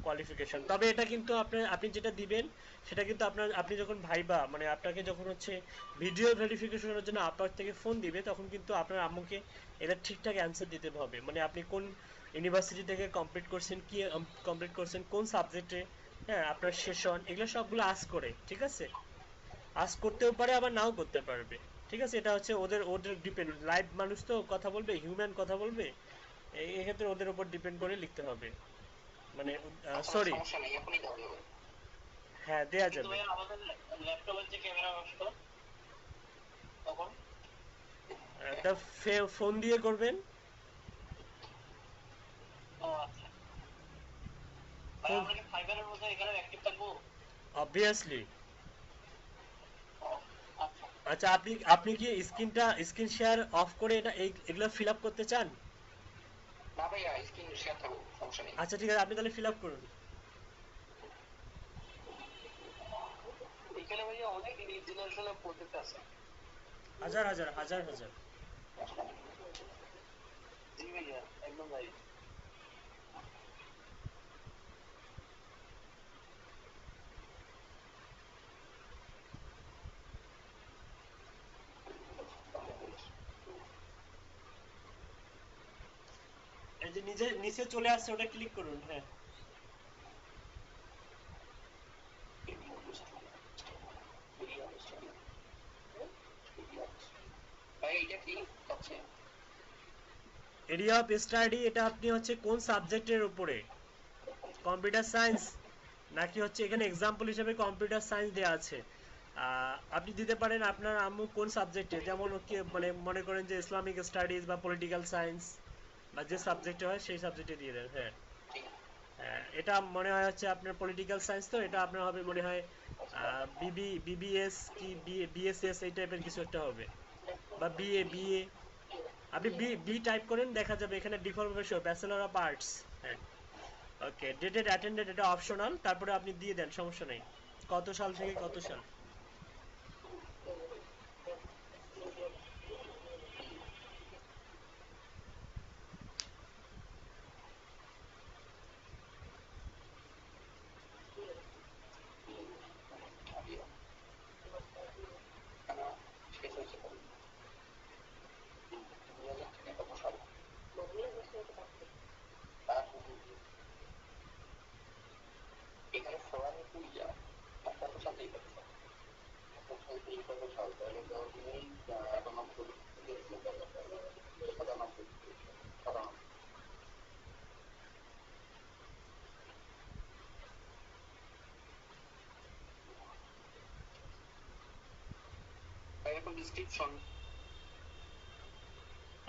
কোয়ালিফিকেশন। তবে এটা কিন্তু আপনি যেটা দিবেন সেটা কিন্তু আপনি যখন ভাইবা, মানে আপনাকে যখন হচ্ছে ভিডিও ভেরিফিকেশনের জন্য আপনার থেকে ফোন দিবে, তখন কিন্তু আপনার আম্মুকে এটা ঠিকঠাক অ্যান্সার দিতে হবে। মানে আপনি কোন ইউনিভার্সিটি থেকে কমপ্লিট করছেন, কি কমপ্লিট করছেন, কোন সাবজেক্টে, হ্যাঁ, আপনার সেশন, এগুলো সবগুলো আস্ক করে, ঠিক আছে? আস্ক করতেও পারে, আবার নাও করতে পারবে, ঠিক আছে? এটা হচ্ছে ওদের ওদের ডিপেন্ড, লাইভ মানুষ তো কথা বলবে, হিউম্যান কথা বলবে, এক্ষেত্রে ওদের উপর ডিপেন্ড করে লিখতে হবে। মানে আচ্ছা ভাই, সরি, সমস্যা নেই, এখনই দেওয়া যাবে। হ্যাঁ, দেয়া কিন্তু যাবে। ভাইয়া আমাদের ল্যাপটপের যে ক্যামেরা নষ্ট, তখন তা ফোন দিয়ে করবেন। ও আচ্ছা ভাই, ফোন, আমরা কি ফাইবারের মধ্যে এখানে অ্যাক্টিভ থাকবো? অবভিয়াসলি। ও, আচ্ছা। আচ্ছা, আপনি কি স্ক্রিন শেয়ার অফ করে এগুলো ফিল আপ করতে চান? না ভাইয়া, স্ক্রিন শেয়ার থাকবো, সমস্যা নেই। আচ্ছা, ঠিক আছে, আপনি তাহলে ফিল আপ করুন। এখানে ভাইয়া অনেক লিড জেনারেশনের প্রজেক্ট আছে। হাজার হাজার হাজার হাজার। জি ভাইয়া, একদম ভাই। এই যে নিচে চলে আসছে, ওটা ক্লিক করুন। হ্যাঁ, ভাই এটা কি হচ্ছে? এরিয়া অফ স্টাডি, এটা আপনি হচ্ছে কোন সাবজেক্টের উপরে, কম্পিউটার সায়েন্স নাকি হচ্ছে, এখানে এক্সাম্পল হিসেবে কম্পিউটার সায়েন্স দেওয়া আছে। আপনি দিতে পারেন আপনার আম্মু কোন সাবজেক্টে, যেমন মানে মনে করেন যে ইসলামিক স্টাডিজ বা পলিটিক্যাল সায়েন্স, বা যে সাবজেক্টে হয় সেই সাবজেক্টে দিয়ে দেন। হ্যাঁ, ঠিক। এটা মনে হয় হচ্ছে আপনার পলিটিক্যাল সায়েন্স, তো এটা আপনার হবে মনে হয় বিবিএস কি বিএসএস, এই টাইপের কিছু একটা হবে, বা বিএ। আপনি বি বি টাইপ করেন, দেখা যাবে এখানে ডিফল্ট ভাবে শো ব্যাচেলর অফ আর্টস। হ্যাঁ, ওকে, ডেটেড অ্যাটেন্ডেড এটা অপশনাল, তারপরে আপনি দিয়ে দেন, সমস্যা নেই, কত সাল থেকে কত সাল। শেষ হয়েছে 2000 থেকে কত সাল এখানে ফোরামে পুরিয়া কত সাল থেকে কত সাল কত সাল থেকে কত সাল তাহলে তো তিনি 99 এরকম ডিসক্রিপশন।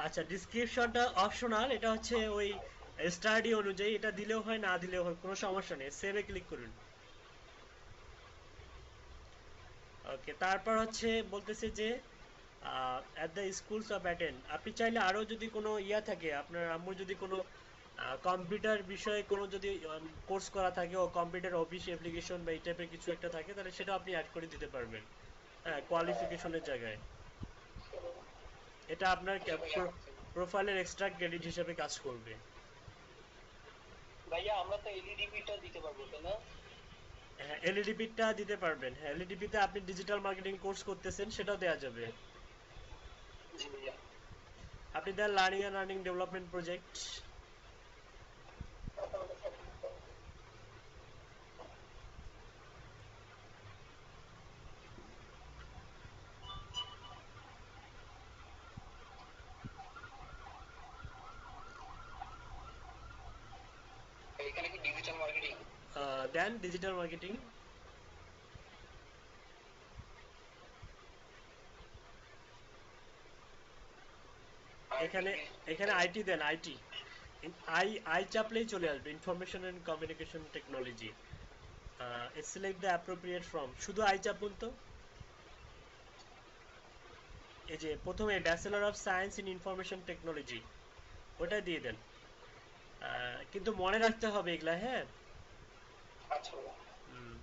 আচ্ছা, ডিসক্রিপশনটা অপশনাল, এটা হচ্ছে ওই স্টাডি অনুযায়ী, এটা দিলেও হয় না দিলেও হয়, কোনো সমস্যা নেই, সেভে ক্লিক করুন। ওকে, তারপর হচ্ছে বলতেছে যে at the schools of attend, আপনি চাইলে আরও যদি কোনো ইয়া থাকে, আপনার আম্মুর যদি কোনো কম্পিউটার বিষয়ে কোনো যদি কোর্স করা থাকে, ও কম্পিউটার অফিস অ্যাপ্লিকেশন বা এই টাইপের কিছু একটা থাকে, তাহলে সেটা আপনি অ্যাড করে দিতে পারবেন, হ্যাঁ, কোয়ালিফিকেশনের জায়গায়। এটা আপনার প্রোফাইলের এক্সট্রা ক্রেডিট হিসেবে কাজ করবে। ভাইয়া আমরা তো এলইডিপিটা দিতে পারবো তাই না? হ্যাঁ, এলইডিপিটা দিতে পারবেন, হ্যাঁ, এলইডিপিতে আপনি ডিজিটাল মার্কেটিং কোর্স করতেছেন, সেটাও দেওয়া যাবে। জি ভাইয়া। আপনি দেন learning and earning development project. এখানে কি ডিজিটাল মার্কেটিং দেন ডিজিটাল মার্কেটিং। এখানে এখানে আইটি দেন, আইটি, আই আই চাপলেই চলে আসবে, information and communication technology. Select the appropriate from, শুধু আই চাপুন তো। এই যে প্রথমে bachelor of science in information technology, ওটা দিয়ে দেন। কিন্তু মনে রাখতে হবে এগুলা, হ্যাঁ। আচ্ছা হুম,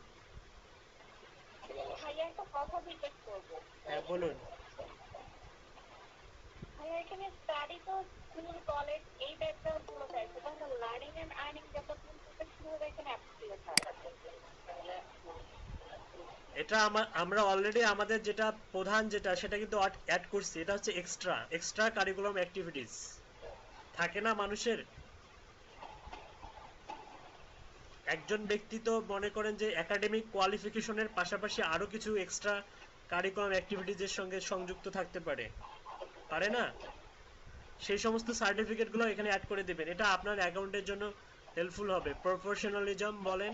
ভাইয়া একটা কথা জিজ্ঞেস করবো। হ্যাঁ বলুন। ভাইয়া এখানে স্টাডি তো স্কুল কলেজ এই ব্যাকগ্রাউন্ড গুলো চাইছে, তাহলে লার্নিং এন্ড আর্নিং ডেভেলপমেন্ট কিভাবে এখানে অ্যাপ্লিকেবল হয়? এটা আমরা অলরেডি আমাদের যেটা প্রধান যেটা সেটা কিন্তু অ্যাড করছি, এটা হচ্ছে এক্সট্রা এক্সট্রা কারিকুলাম অ্যাক্টিভিটিস থাকে না মানুষের। একজন ব্যক্তি তো মনে করেন যে একাডেমিক কোয়ালিফিকেশনের পাশাপাশি আরো কিছু এক্সট্রা কারিকুলাম অ্যাক্টিভিটিজের সঙ্গে সংযুক্ত থাকতে পারে, পারে না? সেই সমস্ত সার্টিফিকেটগুলো এখানে অ্যাড করে দিবেন, এটা আপনার অ্যাকাউন্টের জন্য হেল্পফুল হবে। প্রফেশনালিজম বলেন,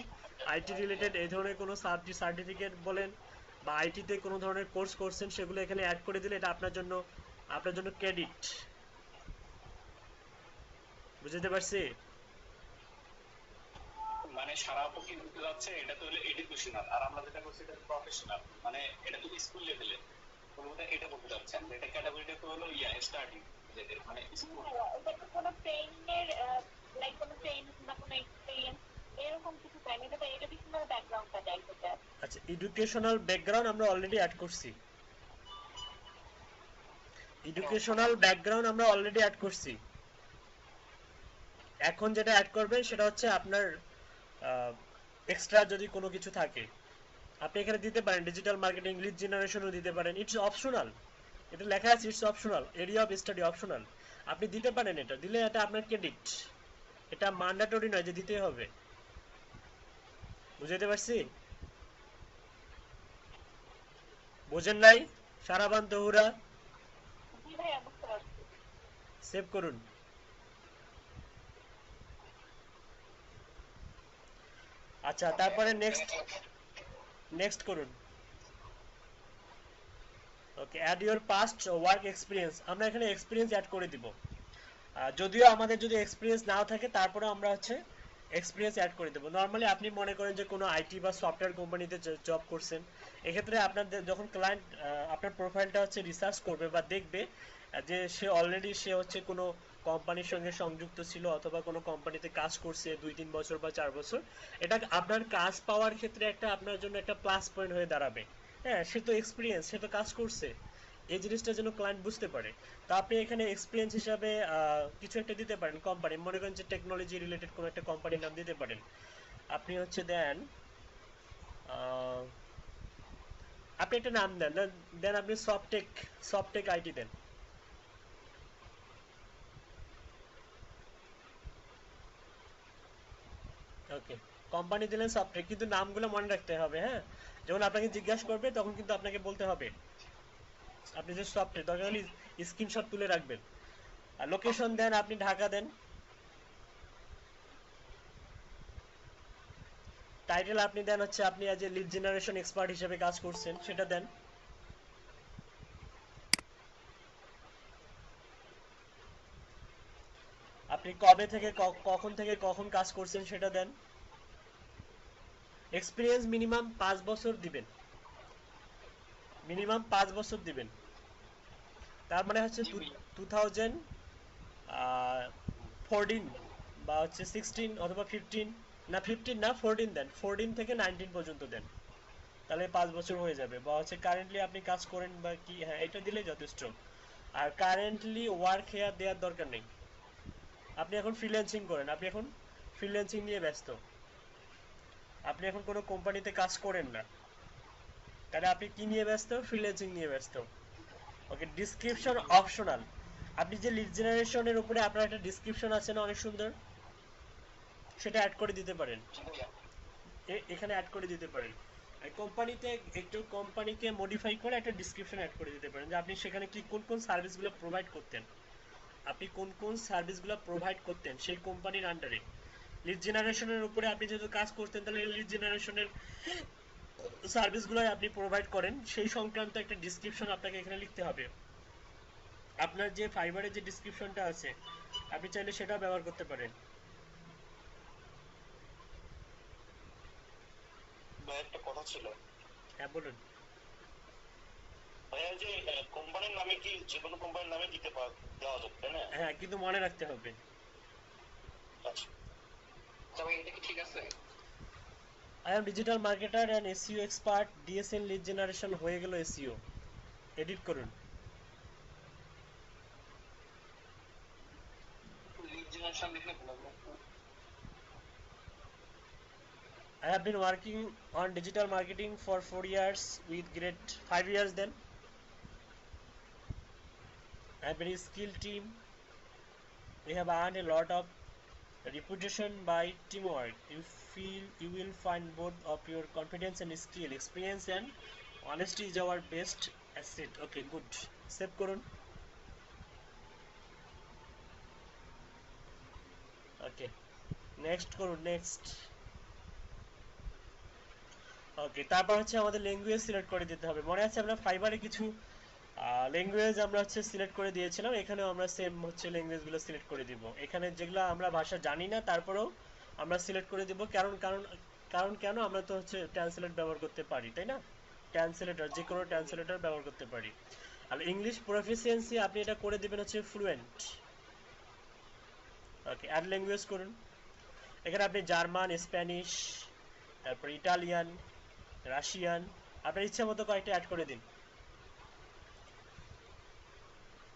আইটি রিলেটেড এই ধরনের কোনো সার্টিফিকেট বলেন, বা আইটিতে কোনো ধরনের কোর্স করছেন, সেগুলো এখানে অ্যাড করে দিলে এটা আপনার জন্য ক্রেডিট। বুঝতে পারছি? মানে সারা পক্ষে দিতে যাচ্ছে, এটা তো হলো এডুকেশনাল, আর আমরা যেটা করছি এটা প্রফেশনাল, মানে এটা তো স্কুল লেভেলে কোনোটা, এটা বলতে যাচ্ছেন এটা ক্যাটাগরিটা তো হলো স্টাডি, মানে স্কুল। এটা তো কোনো ট্রেনিং এর লাইক কোনো ট্রেনিং বা কোনো এক্সপেরিয়েন্স এরকম কিছু চাই না, এটা তো এডুকেশনাল ব্যাকগ্রাউন্ডটা চাই সেটা। আচ্ছা, এডুকেশনাল ব্যাকগ্রাউন্ড আমরা অলরেডি অ্যাড করছি, এডুকেশনাল ব্যাকগ্রাউন্ড আমরা অলরেডি অ্যাড করছি। এখন যেটা অ্যাড করবেন সেটা হচ্ছে আপনার এক্সট্রা যদি কোনো কিছু থাকে আপনি এখানে দিতে পারেন, ডিজিটাল মার্কেটিং, লিড জেনারেশনও দিতে পারেন, ইটস অপশনাল। এটা লেখা আছে it's optional, area of study optional, আপনি দিতে পারেন, এটা দিলে এটা আপনার ক্রেডিট, এটা ম্যান্ডেটরি নয় যে দিতেই হবে। বুঝাইতে পারছি? বোঝেন নাই? সারাবান তহুরা, জি ভাইয়া বুঝতে পারছি। সেভ করুন। আচ্ছা, তারপরে নেক্সট করুন। Okay, add your past work experience, আমরা এখানে এক্সপিরিয়েন্স অ্যাড করে দিব। যদিও আমাদের যদি এক্সপিরিয়েন্স নাও থাকে তারপরে আমরা হচ্ছে এক্সপিরিয়েন্স অ্যাড করে দেবো। নর্মালি আপনি মনে করেন যে কোনো আইটি বা সফটওয়্যার কোম্পানিতে জব করছেন, এক্ষেত্রে আপনাদের যখন ক্লায়েন্ট আপনার প্রোফাইলটা হচ্ছে রিসার্চ করবে বা দেখবে, যে সে অলরেডি সে হচ্ছে কোনো কোম্পানির সঙ্গে সংযুক্ত ছিল অথবা কোনো কোম্পানিতে কাজ করছে 2-3 বছর বা 4 বছর, এটা আপনার কাজ পাওয়ার ক্ষেত্রে একটা আপনার জন্য একটা প্লাস পয়েন্ট হয়ে দাঁড়াবে। হ্যাঁ, সে তো এক্সপিরিয়েন্স, সে তো কাজ করছে, এই জিনিসটা যেন ক্লায়েন্ট বুঝতে পারে। তো আপনি এখানে এক্সপিরিয়েন্স হিসাবে কিছু একটা দিতে পারেন কোম্পানি, মনে করেন যে টেকনোলজি রিলেটেড কোনো একটা কোম্পানির নাম দিতে পারেন। আপনি হচ্ছে দেন আপনি একটা নাম দেন, দেন আপনি সফটেক আইটি দেন। ওকে, কোম্পানি দিলেন সফটেক, কিন্তু নামগুলো মনে রাখতে হবে। হ্যাঁ, যখন আপনাকে জিজ্ঞাসা করবে তখন কিন্তু আপনাকে বলতে হবে আপনি যে সফটেক, দরকার হলে স্ক্রিনশট তুলে রাখবেন। আর লোকেশন দেন, আপনি ঢাকা দেন। টাইটেল আপনি দেন হচ্ছে আপনি as a lead generation expert হিসেবে কাজ করছেন, সেটা দেন। আপনি কবে থেকে কখন থেকে কখন কাজ করছেন সেটা দেন। এক্সপিরিয়েন্স মিনিমাম 5 বছর দিবেন, মিনিমাম 5 বছর দিবেন। তার মানে হচ্ছে জি ভাইয়া। 2014 বা হচ্ছে 16 অথবা 15, না 15 না 14 দেন, 14 থেকে 19 পর্যন্ত দেন, তাহলে 5 বছর হয়ে যাবে। বা হচ্ছে কারেন্টলি আপনি কাজ করেন বা কি, হ্যাঁ এটা দিলেই যথেষ্ট। আর কারেন্টলি ওয়ার্ক হেয়ার দেওয়ার দরকার নেই, আপনি এখন ফ্রিল্যান্সিং করেন, আপনি এখন ফ্রিল্যান্সিং নিয়ে ব্যস্ত, আপনি এখন কোনো কোম্পানিতে কাজ করেন না, তাহলে আপনি কি নিয়ে ব্যস্ত? ফ্রিল্যান্সিং নিয়ে ব্যস্ত। ওকে, জি ডিসক্রিপশন ভাইয়া। অপশনাল। আপনি যে লিড জেনারেশনের উপরে আপনার একটা ডিসক্রিপশন আছে না অনেক সুন্দর, সেটা অ্যাড করে দিতে পারেন, জি ভাইয়া। এখানে অ্যাড করে দিতে পারেন। কোম্পানিতে একটু কোম্পানিকে মডিফাই করে একটা ডিসক্রিপশন অ্যাড করে দিতে পারেন যে আপনি সেখানে কি কোন কোন সার্ভিসগুলো প্রোভাইড করতেন, আপনি কোন কোন সার্ভিসগুলো প্রোভাইড করতেন সেই কোম্পানির আন্ডারে। লিড জেনারেশনের উপরে আপনি যেহেতু কাজ করতেন, তাহলে লিড জেনারেশনের সার্ভিসগুলো আপনি প্রোভাইড করেন সেই সংক্রান্ত একটা ডিসক্রিপশন আপনাকে এখানে লিখতে হবে। আপনার যে ফাইবারের যে ডিসক্রিপশনটা আছে আপনি চাইলে সেটাও ব্যবহার করতে পারেন। ভাই একটা কথা ছিল। হ্যাঁ বলুন। ভাইয়া যে কোম্পানির নামে কি যে কোনো কোম্পানির নামে দেওয়া যাবে তাই না? হ্যাঁ, কিন্তু মনে রাখতে হবে। আচ্ছা। তবে এটা কি ঠিক আছে? I am digital marketer and SEO expert, DSL lead generation হয়ে গেল এসইও। এডিট করুন। লিড জেনারেশন লিখলে ভালো হবে। I have been working on digital marketing for 4 years with great 5 years then. I have very skilled team. We have earned a lot of reputation by teamwork. You feel you will find both of your confidence and skill, experience and honesty is our best asset. Okay, good. Save করুন। Okay, next করুন, next. ওকে, তারপর হচ্ছে আমাদের language select করে দিতে হবে। মনে আছে আমরা ফাইবারে কিছু ল্যাঙ্গুয়েজ আমরা হচ্ছে সিলেক্ট করে দিয়েছিলাম, এখানেও আমরা সেম হচ্ছে ল্যাঙ্গুয়েজগুলো সিলেক্ট করে দিব। এখানে যেগুলো আমরা ভাষা জানি না তারপরেও আমরা সিলেক্ট করে দিব, কারণ কারণ কারণ কেন, আমরা তো হচ্ছে ট্রান্সলেট ব্যবহার করতে পারি, তাই না? ট্রান্সলেটর, যে কোনো ট্রান্সলেটর ব্যবহার করতে পারি। আর ইংলিশ প্রফিসিয়েন্সি আপনি এটা করে দিবেন হচ্ছে ফ্লুয়েন্ট। ওকে, অ্যাড ল্যাঙ্গুয়েজ করুন। এখানে আপনি জার্মান, স্প্যানিশ, তারপর ইটালিয়ান, রাশিয়ান, আপনার ইচ্ছা মতো কয়েকটা অ্যাড করে দিন।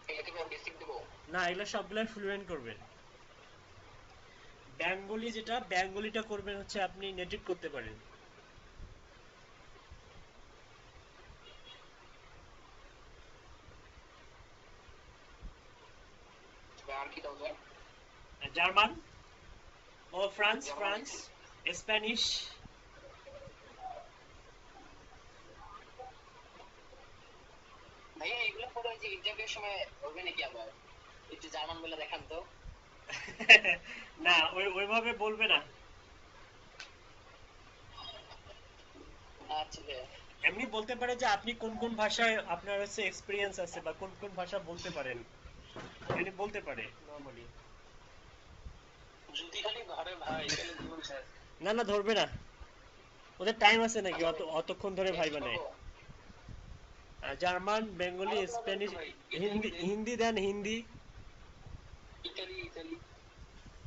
এগুলো কি বেসিক দেবো? না, এগুলো সবগুলো ফ্লুয়েন্ট করবেন। বেঙ্গলি, যেটা বেঙ্গলিটা করবেন হচ্ছে আপনি নেটিভ করতে পারেন। আর কি দাও যায়? জার্মান ও ফ্রান্স, স্প্যানিশ। ভাইয়া এগুলো পরে ওই যে ইন্টারভিউর সময় বলবে নাকি আবার একটু জার্মান বলে দেখান তো? না, ওইভাবে বলবে না, আচ্ছা ভাইয়া। এমনি বলতে পারে যে আপনি কোন কোন ভাষায় আপনার হচ্ছে এক্সপিরিয়েন্স আছে বা কোন কোন ভাষা বলতে পারেন, এমনি বলতে পারে নরমালি। যদি খালি ধরে ভাই তাহলে জীবন শেষ। না না, ধরবে না, ওদের টাইম আছে নাকি অতক্ষণ ধরে ভাইবা নেয়। German, Bengali, Spanish, Hindi, Hindi দেন, হিন্দি, ইতালি ইতালি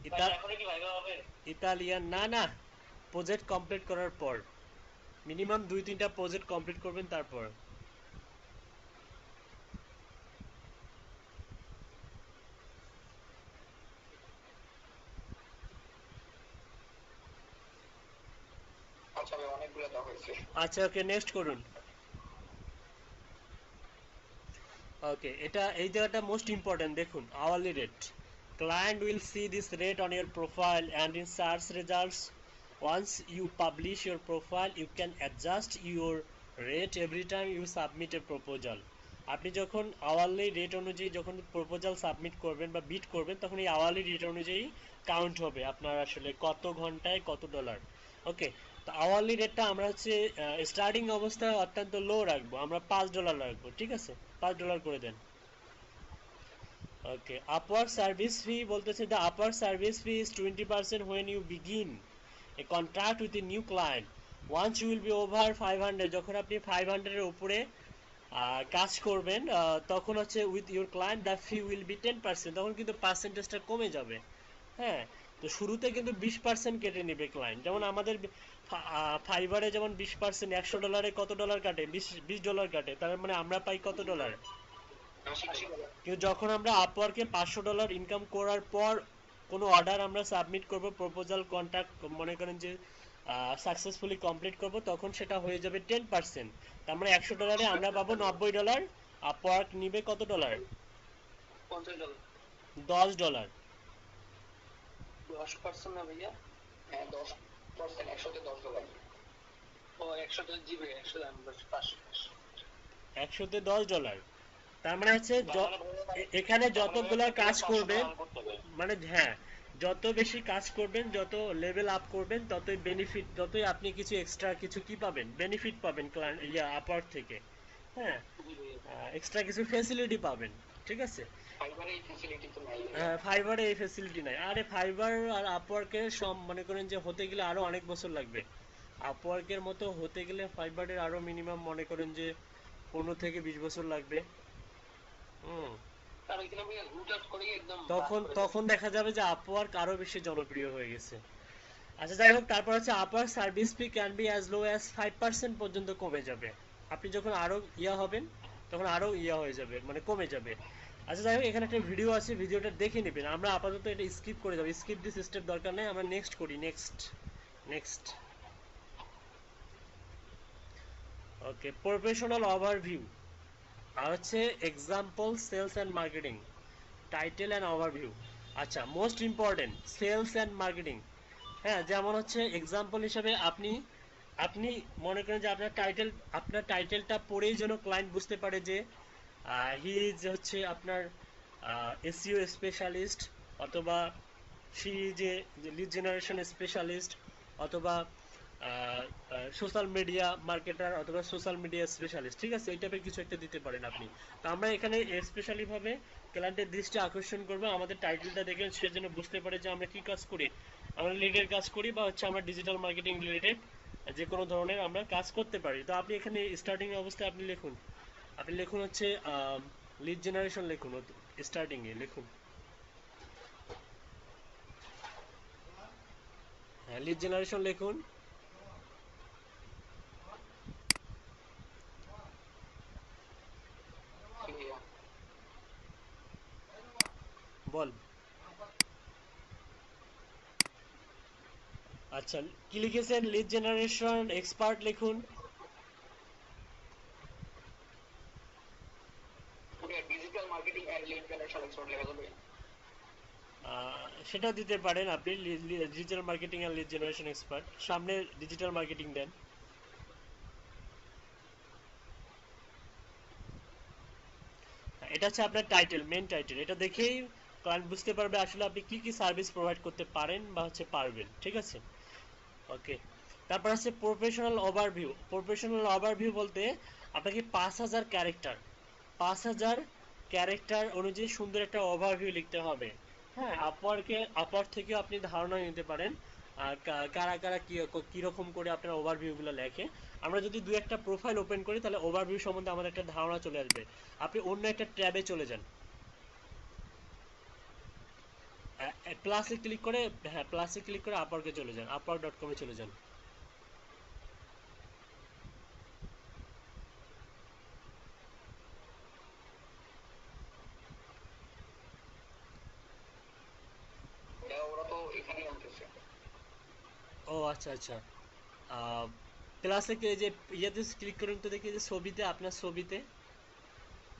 ইতা- এখন কি ভাইবা হবে? ইতালিয়ান। না না, প্রজেক্ট কমপ্লিট করার পর মিনিমাম 2-3টা প্রজেক্ট কমপ্লিট করবেন তারপর। আচ্ছা ভাই, অনেকগুলো দেওয়া হয়েছে। আচ্ছা ওকে, নেক্সট করুন। ওকে, এটা এই জায়গাটা মোস্ট ইম্পর্টেন্ট, দেখুন hourly rate. Client will see this rate on your profile and in search results. Once you publish your profile you can adjust your rate every time you submit a proposal. আপনি যখন hourly rate অনুযায়ী যখন proposal submit করবেন বা bit করবেন, তখন এই hourly rate অনুযায়ী কাউন্ট হবে আপনার আসলে কত ঘন্টায় কত ডলার। ওকে, তো আওয়ারলি রেটটা আমরা হচ্ছে স্টার্টিং অবস্থায় অত্যন্ত লো রাখবো, আমরা $5 রাখবো, ঠিক আছে? $5 করে দেন। ওকে, আপওয়ার্ড সার্ভিস ফি বলতেছে the upward service fee is 20% when you begin a contract with a new client. Once you will be over 500, যখন আপনি 500 এর উপরে কাজ করবেন তখন হচ্ছে with your client the fee will be 10%, তখন কিন্তু পার্সেন্টেজটা কমে যাবে। হ্যাঁ, তো শুরুতে কিন্তু 20% কেটে নেবে ক্লায়েন্ট। যেমন আমাদের ফাইবারে যেমন 20%, $100 কত ডলার কাটে? 20 ডলার কাটে, তার মানে আমরা পাই কত ডলার? 80 ডলার। কিন্তু যখন আমরা আপওয়ার্কে $500 ইনকাম করার পর কোনো অর্ডার আমরা সাবমিট করব, প্রপোজাল কন্ট্যাক্ট মনে করেন যে সাকসেসফুলি কমপ্লিট করব, তখন সেটা হয়ে যাবে 10%। তার মানে $100 আমরা পাবো $90। আপওয়ার্ক নিবে কত ডলার? 50 ডলার। $10। 10% না ভাইয়া? হ্যাঁ 10%, 100-তে $10। ও 100 জিবি 100 দাম 500। 100-তে $10। তার মানে হচ্ছে এখানে যতগুলো কাজ করবেন, মানে হ্যাঁ, যত বেশি কাজ করবেন, যত লেভেল আপ করবেন, ততই বেনিফিট, ততই আপনি কিছু এক্সট্রা কিছু কি পাবেন, বেনিফিট পাবেন ক্লায়েন্ট আপওয়ার্ক থেকে। হ্যাঁ, এক্সট্রা কিছু ফ্যাসিলিটি পাবেন, ঠিক আছে? ফাইবারে এই ফ্যাসিলিটি তো নাই। ফাইবারে এই ফ্যাসিলিটি নাই। আরে ফাইবার আর আপওয়ার্কের সব মনে করেন যে হতে গেলে আরো অনেক বছর লাগবে। আপওয়ার্কের মতো হতে গেলে ফাইবারের আরো মিনিমাম মনে করেন যে 15 থেকে 20 বছর লাগবে। আর ওইখানে ভাইয়া রুট আউট করে একদম তখন দেখা যাবে যে আপওয়ার্ক আরো বেশি জনপ্রিয় হয়ে গেছে। আচ্ছা যাই হোক, তারপর হচ্ছে Upwork service fee can be as low as 5% পর্যন্ত কমে যাবে। আপনি যখন আরো হবেন তখন আরো হয়ে যাবে, মানে কমে যাবে। আচ্ছা যাই হোক, এখানে একটা ভিডিও আছে, ভিডিওটা দেখে নেবেন। আমরা আপাতত এটা স্কিপ করে যাবো, স্কিপ দিস স্টেপ দরকার নেই, আমরা নেক্সট করি। নেক্সট ওকে, প্রফেশনাল ওভারভিউ আর হচ্ছে example, sales and marketing, title and overview. আচ্ছা, most important sales and marketing. হ্যাঁ, যেমন হচ্ছে এক্সাম্পল হিসেবে আপনি মনে করেন যে আপনার টাইটেলটা পড়েই যেন ক্লায়েন্ট বুঝতে পারে যে হি ইজ হচ্ছে আপনার এসইও স্পেশালিস্ট, অথবা she is a lead generation specialist, অথবা সোশ্যাল মিডিয়া মার্কেটার, অথবা সোশ্যাল মিডিয়া স্পেশালিস্ট, ঠিক আছে? এই টাইপের কিছু একটা দিতে পারেন আপনি। তো আমরা এখানে স্পেশালি ভাবে ক্লায়েন্টের দৃষ্টি আকর্ষণ করবো আমাদের টাইটেলটা দেখে, সে যেন বুঝতে পারে যে আমরা কি কাজ করি, আমরা লিডের কাজ করি, বা হচ্ছে আমরা ডিজিটাল মার্কেটিং রিলেটেড যে কোনো ধরনের আমরা কাজ করতে পারি। তো আপনি এখানে স্টার্টিং অবস্থায় আপনি লিখুন হচ্ছে লিড জেনারেশন লিখুন, স্টার্টিং এ লিখুন, হ্যাঁ লিড জেনারেশন লিখুন। বল। আচ্ছা, কি লিখেছেন? লিড জেনারেশন এক্সপার্ট লিখুন। Digital marketing and lead generation expert লেখা যাবে? সেটা দিতে পারেন আপনি, ডিজিটাল মার্কেটিং আর লিড জেনারেশন এক্সপার্ট, সামনে ডিজিটাল মার্কেটিং দেন। এটা হচ্ছে আপনার টাইটেল, মেন টাইটেল। এটা দেখেই ক্লায়েন্ট বুঝতে পারবে আসলে আপনি কি কি সার্ভিস প্রোভাইড করতে পারেন বা হচ্ছে পারবেন, ঠিক আছে? ওকে, তারপর আছে প্রফেশনাল ওভারভিউ। প্রফেশনাল ওভারভিউ বলতে আপনাকে 5000 ক্যারেক্টার অনুযায়ী সুন্দর একটা ওভারভিউ লিখতে হবে। হ্যাঁ, আপওয়ার্ক থেকে আপনি ধারণা নিতে পারেন কারা কারা কিরকম করে আপনার ওভারভিউগুলো লেখে। আমরা যদি দু একটা প্রোফাইল ওপেন করি তাহলে ওভারভিউ সম্বন্ধে আমাদের একটা ধারণা চলে আসবে। আপনি অন্য একটা ট্যাবে চলে যান, প্লাসে ক্লিক করে, হ্যাঁ প্লাসে ক্লিক করে আপওয়ার্কে চলে যান, upwork.com-এ চলে যান। ওরা তো এখানেই আনতেছে। ও আচ্ছা আচ্ছা, প্লাসে যে ইয়েতে ক্লিক করুন তো দেখি যে ছবিতে, আপনার ছবিতে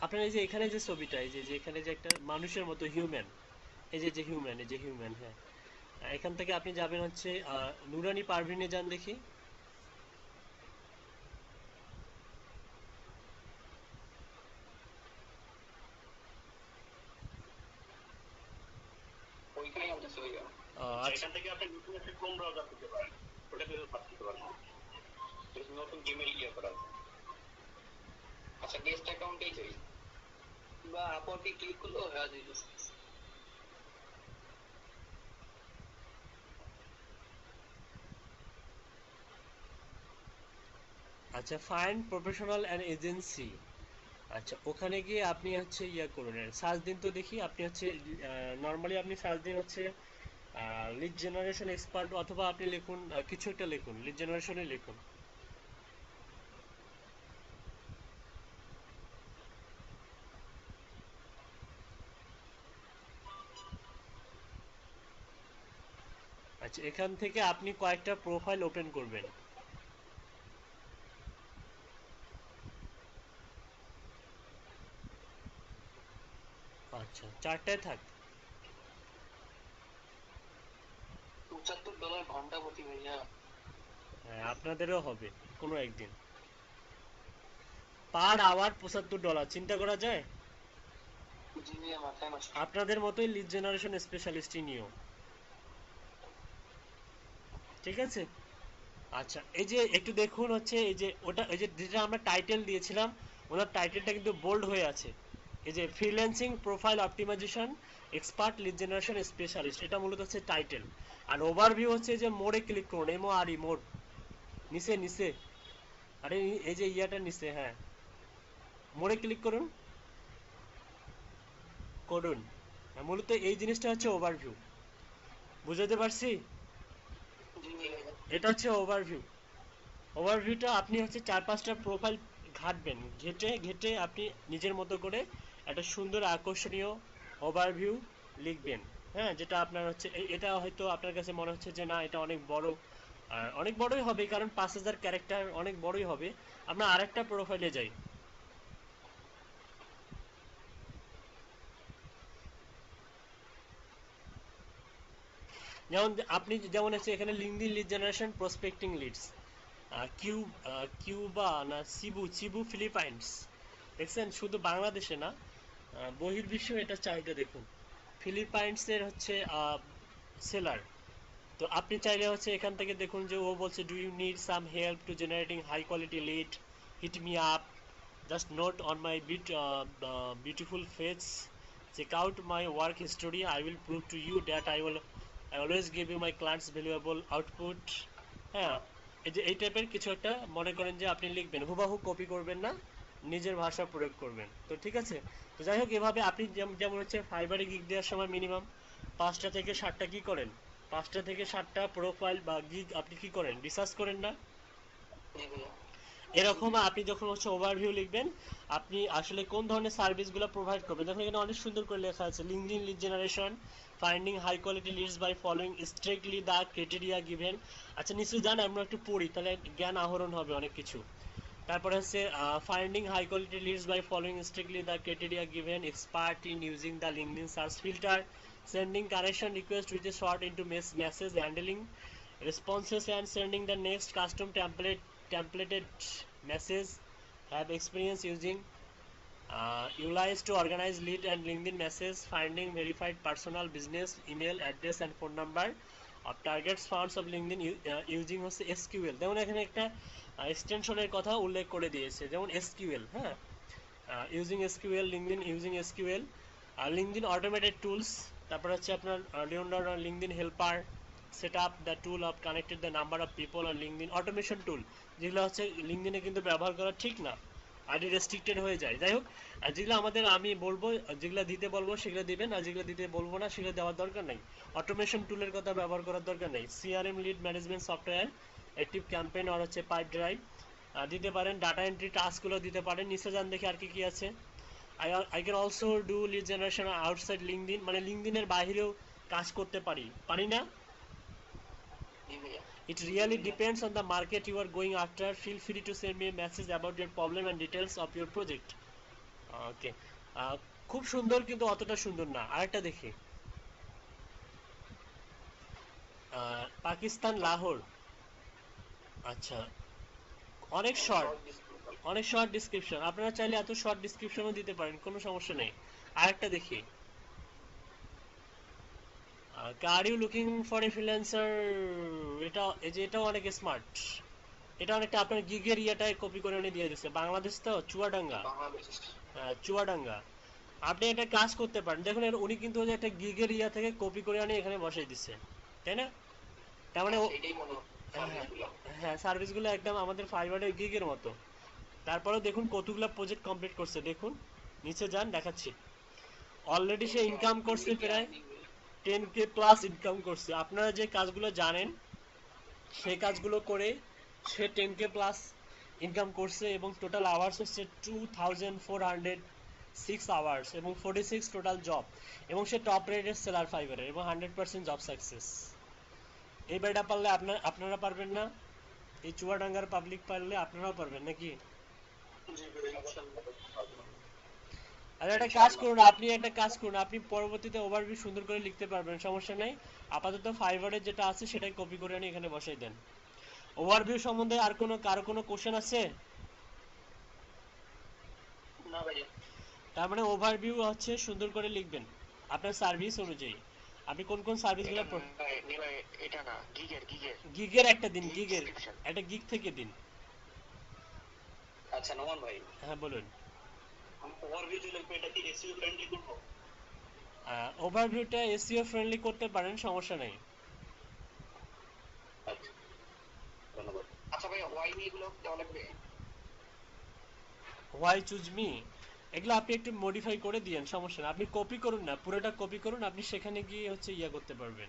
আপনার এই যে এখানে যে ছবিটা, এই যে এখানে যে একটা মানুষের মতো হিউম্যান, এই যে হিউম্যান, এই যে হিউম্যান, হ্যাঁ এখান থেকে আপনি যাবেন হচ্ছে নুরানি পারভিনে যান দেখি। ওইখানেই আনতেছে ভাইয়া। আচ্ছা এখান থেকে আপনি নতুন একটা ক্রোম ব্রাউজার দিতে পারেন, ওটা দিয়ে পাঠ করতে পারেন, নতুন জিমেল করা আছে। আচ্ছা গেস্ট অ্যাকাউন্টেই যাই বা আপওয়ার্কে ক্লিক করলেও হয়ে যাবে। আচ্ছা, ফাইন্ড প্রফেশনাল অ্যান্ড এজেন্সি। আচ্ছা ওখানে গিয়ে আপনি হচ্ছে ইয়া করুন, সার্চ দিন তো দেখি। আপনি হচ্ছে নর্মালি আপনি সার্চ দিন হচ্ছে লিড জেনারেশন এক্সপার্ট, অথবা আপনি লিখুন কিছু একটা লিখুন, লিড জেনারেশনে লিখুন। আচ্ছা এখান থেকে আপনি কয়েকটা প্রোফাইল ওপেন করবেন। আচ্ছা চারটায় থাক। $75 ঘন্টা প্রতি ভাইয়া। হ্যাঁ আপনাদেরও হবে কোনো একদিন। পার আওয়ার $75, চিন্তা করা যায়? জি ভাইয়া, মাথায় নষ্ট। আপনাদের মতোই লিড জেনারেশন স্পেশালিস্টই নিও, ঠিক আছে? আচ্ছা এই যে একটু দেখুন হচ্ছে এই যে ওটা, এই যে যেটা আমরা টাইটেল দিয়েছিলাম, ওনার টাইটেলটা কিন্তু বোল্ড হয়ে আছে। এই যে freelancing profile optimization expert lead generation specialist, এটা মূলত হচ্ছে টাইটেল। আর ওভারভিউ হচ্ছে যে মোড়ে ক্লিক করুন, MORE মোড, নিচে নিচে, আরে এই যে ইয়াটা নিচে, হ্যাঁ মোড়ে ক্লিক করুন করুন। মূলত এই জিনিসটা হচ্ছে ওভারভিউ, বুঝাতে পারছি? জি ভাইয়া। এটা হচ্ছে ওভারভিউ। ওভারভিউটা আপনি হচ্ছে 4-5টা প্রোফাইল ঘাটবেন, ঘেটে ঘেটে আপনি নিজের মতো করে একটা সুন্দর আকর্ষণীয় ওভারভিউ লিখবেন। হ্যাঁ যেটা আপনার হচ্ছে এটা হয়তো আপনার কাছে মনে হচ্ছে যে না এটা অনেক বড়, অনেক বড়ই হবে কারণ 5000 ক্যারেক্টার অনেক বড়ই হবে। আমরা আরেকটা প্রোফাইলে যাই। যেমন আপনি যেমন আছে এখানে LinkedIn lead generation prospecting leads, Cuba না চিবু ফিলিপাইন্স, দেখছেন? শুধু বাংলাদেশে না, বহির্বিশ্ব এটা চাহিদা দেখুন। ফিলিপাইন্সের হচ্ছে সেলার। তো আপনি চাইলে হচ্ছে এখান থেকে দেখুন যে ও বলছে do you need some help to generating high quality lead, hit me up, just note on my beautiful face, check out my work history, I will prove to you that I always give you my clients valuable output। হ্যাঁ এই যে এই টাইপের কিছু একটা মনে করেন যে আপনি লিখবেন, হুবাহু কপি করবেন না, নিজের ভাষা প্রয়োগ করবেন। তো ঠিক আছে, তো যাই হোক এভাবে আপনি যেমন হচ্ছে ফাইবারে গিগ দেওয়ার সময় মিনিমাম 5টা থেকে 7টা কি করেন, 5টা থেকে 7টা প্রোফাইল বা গিগ আপনি কি করেন, রিসার্চ করেন না? জি ভাইয়া। এরকম আপনি যখন হচ্ছে ওভারভিউ লিখবেন, আপনি আসলে কোন ধরনের সার্ভিসগুলো প্রোভাইড করবেন, দেখুন এখানে অনেক সুন্দর করে লেখা আছে LinkedIn lead generation, finding high quality leads by following strictly the criteria given. আচ্ছা নিশ্চয়ই জান, আমরা একটু পড়ি তাহলে জ্ঞান আহরণ হবে অনেক কিছু। তারপরে হচ্ছে finding high quality leads by following strictly the criteria given, expert in using the LinkedIn search filter, sending connection request which is short into message, handling responses and sending the next custom templated message, have experience using ULIs to organize lead and LinkedIn message, finding verified personal business email address and phone number of targets found of LinkedIn using হচ্ছে SQL। যেমন এখানে একটা এক্সটেনশনের কথা উল্লেখ করে দিয়েছে, যেমন SQL, হ্যাঁ using SQL, LinkedIn using SQL, LinkedIn automated tools, তারপর হচ্ছে আপনার Leonardo LinkedIn helper, set up the tool of connected the number of people on LinkedIn, automation টুল যেগুলো হচ্ছে লিঙ্কডিনে কিন্তু ব্যবহার করা ঠিক না, আইডি রেস্ট্রিক্টেড হয়ে যায়। যাই হোক, আর যেগুলো আমাদের আমি বলবো, যেগুলো দিতে বলবো সেগুলো দিবেন, আর যেগুলো দিতে বলবো না সেগুলো দেওয়ার দরকার নেই। অটোমেশন টুলের কথা ব্যবহার করার দরকার নেই। CRM lead management software, active campaign আর হচ্ছে পাইপ ড্রাইভ দিতে পারেন। ডাটা এন্ট্রি টাস্কগুলো দিতে পারেন। নিচে যান দেখি আর কি কি আছে। I can also do lead generation outside LinkedIn, মানে লিঙ্কডিনের বাইরেও কাজ করতে পারি না? জি ভাইয়া। It really depends on the market you are going after. Feel free to send me a message about your problem and details of your project. Okay. খুব সুন্দর কিন্তু অতটা সুন্দর না। আরেকটা দেখি, পাকিস্তান লাহোর। আচ্ছা, অনেক শর্ট ডিসক্রিপশন। আপনারা চাইলে এত শর্ট ডিসক্রিপশনও দিতে পারেন, কোনো সমস্যা নেই। আরেকটা দেখি, are you looking for a freelancer, এটা এই যে এটাও অনেক স্মার্ট। এটা অনেকটা আপনার গিগের ইয়াটায় কপি করে এনে দিয়ে দিচ্ছে। বাংলাদেশ তো চুয়াডাঙ্গা, বাংলাদেশ। চুয়াডাঙ্গা। আপনি এটা কাজ করতে পারেন। দেখুন উনি কিন্তু একটা গিগের ইয়া থেকে কপি করে আনি এখানে বসাই দিচ্ছে, তাই না? তার মানে এটাই মনে হয় সার্ভিসগুলো। হ্যাঁ, সার্ভিসগুলো একদম আমাদের ফাইবারের গিগের মতো। তারপরেও দেখুন কতগুলো প্রজেক্ট কমপ্লিট করছে। দেখুন নিচে যান, দেখাচ্ছি। অলরেডি সে ইনকাম করছে প্রায় 10K প্লাস ইনকাম করছে। আপনারা যে কাজগুলো জানেন সেই কাজগুলো করে সে 10K প্লাস ইনকাম করছে, এবং টোটাল আওয়ার্স হচ্ছে 2406 আওয়ার্স, এবং 46 টোটাল জব, এবং সে টপ রেটেড সেলার ফাইবারের, এবং 100% জব সাকসেস। এই বাড়িটা পারলে আপনারা পারবেন না? এই চুয়াডাঙ্গার পাবলিক পারলে আপনারাও পারবেন নাকি? আর একটা কাজ করুন, আপনি পরবর্তীতে ওভারভিউ সুন্দর করে লিখতে পারবেন, সমস্যা নেই। আপাতত ফাইবারে যেটা আছে সেটাই কপি করে আনি এখানে বসাই দেন। ওভারভিউ সম্বন্ধে আর কারো কোনো কোশ্চেন আছে? না ভাইয়া। তার মানে ওভারভিউ হচ্ছে সুন্দর করে লিখবেন আপনার সার্ভিস অনুযায়ী। আপনি কোন কোন সার্ভিসগুলো, এটা না গিগের একটা দিন, একটা গিগ থেকে দিন। আচ্ছা নোমান ভাই, হ্যাঁ বলুন। ওভারভিউ যে লিখবো এটা কি এসইও ফ্রেন্ডলি করবো? ওভারভিউটা এসইও ফ্রেন্ডলি করতে পারেন, সমস্যা নেই। আচ্ছা ধন্যবাদ। আচ্ছা ভাইয়া, ওয়াই এগুলো দেওয়া লাগবে? হোয়াই চুজ মি, এগুলো আপনি একটু মডিফাই করে দিয়েন, সমস্যা না। আপনি কপি করুন না, পুরোটা কপি করুন। আপনি সেখানে গিয়ে হচ্ছে ইয়া করতে পারবেন,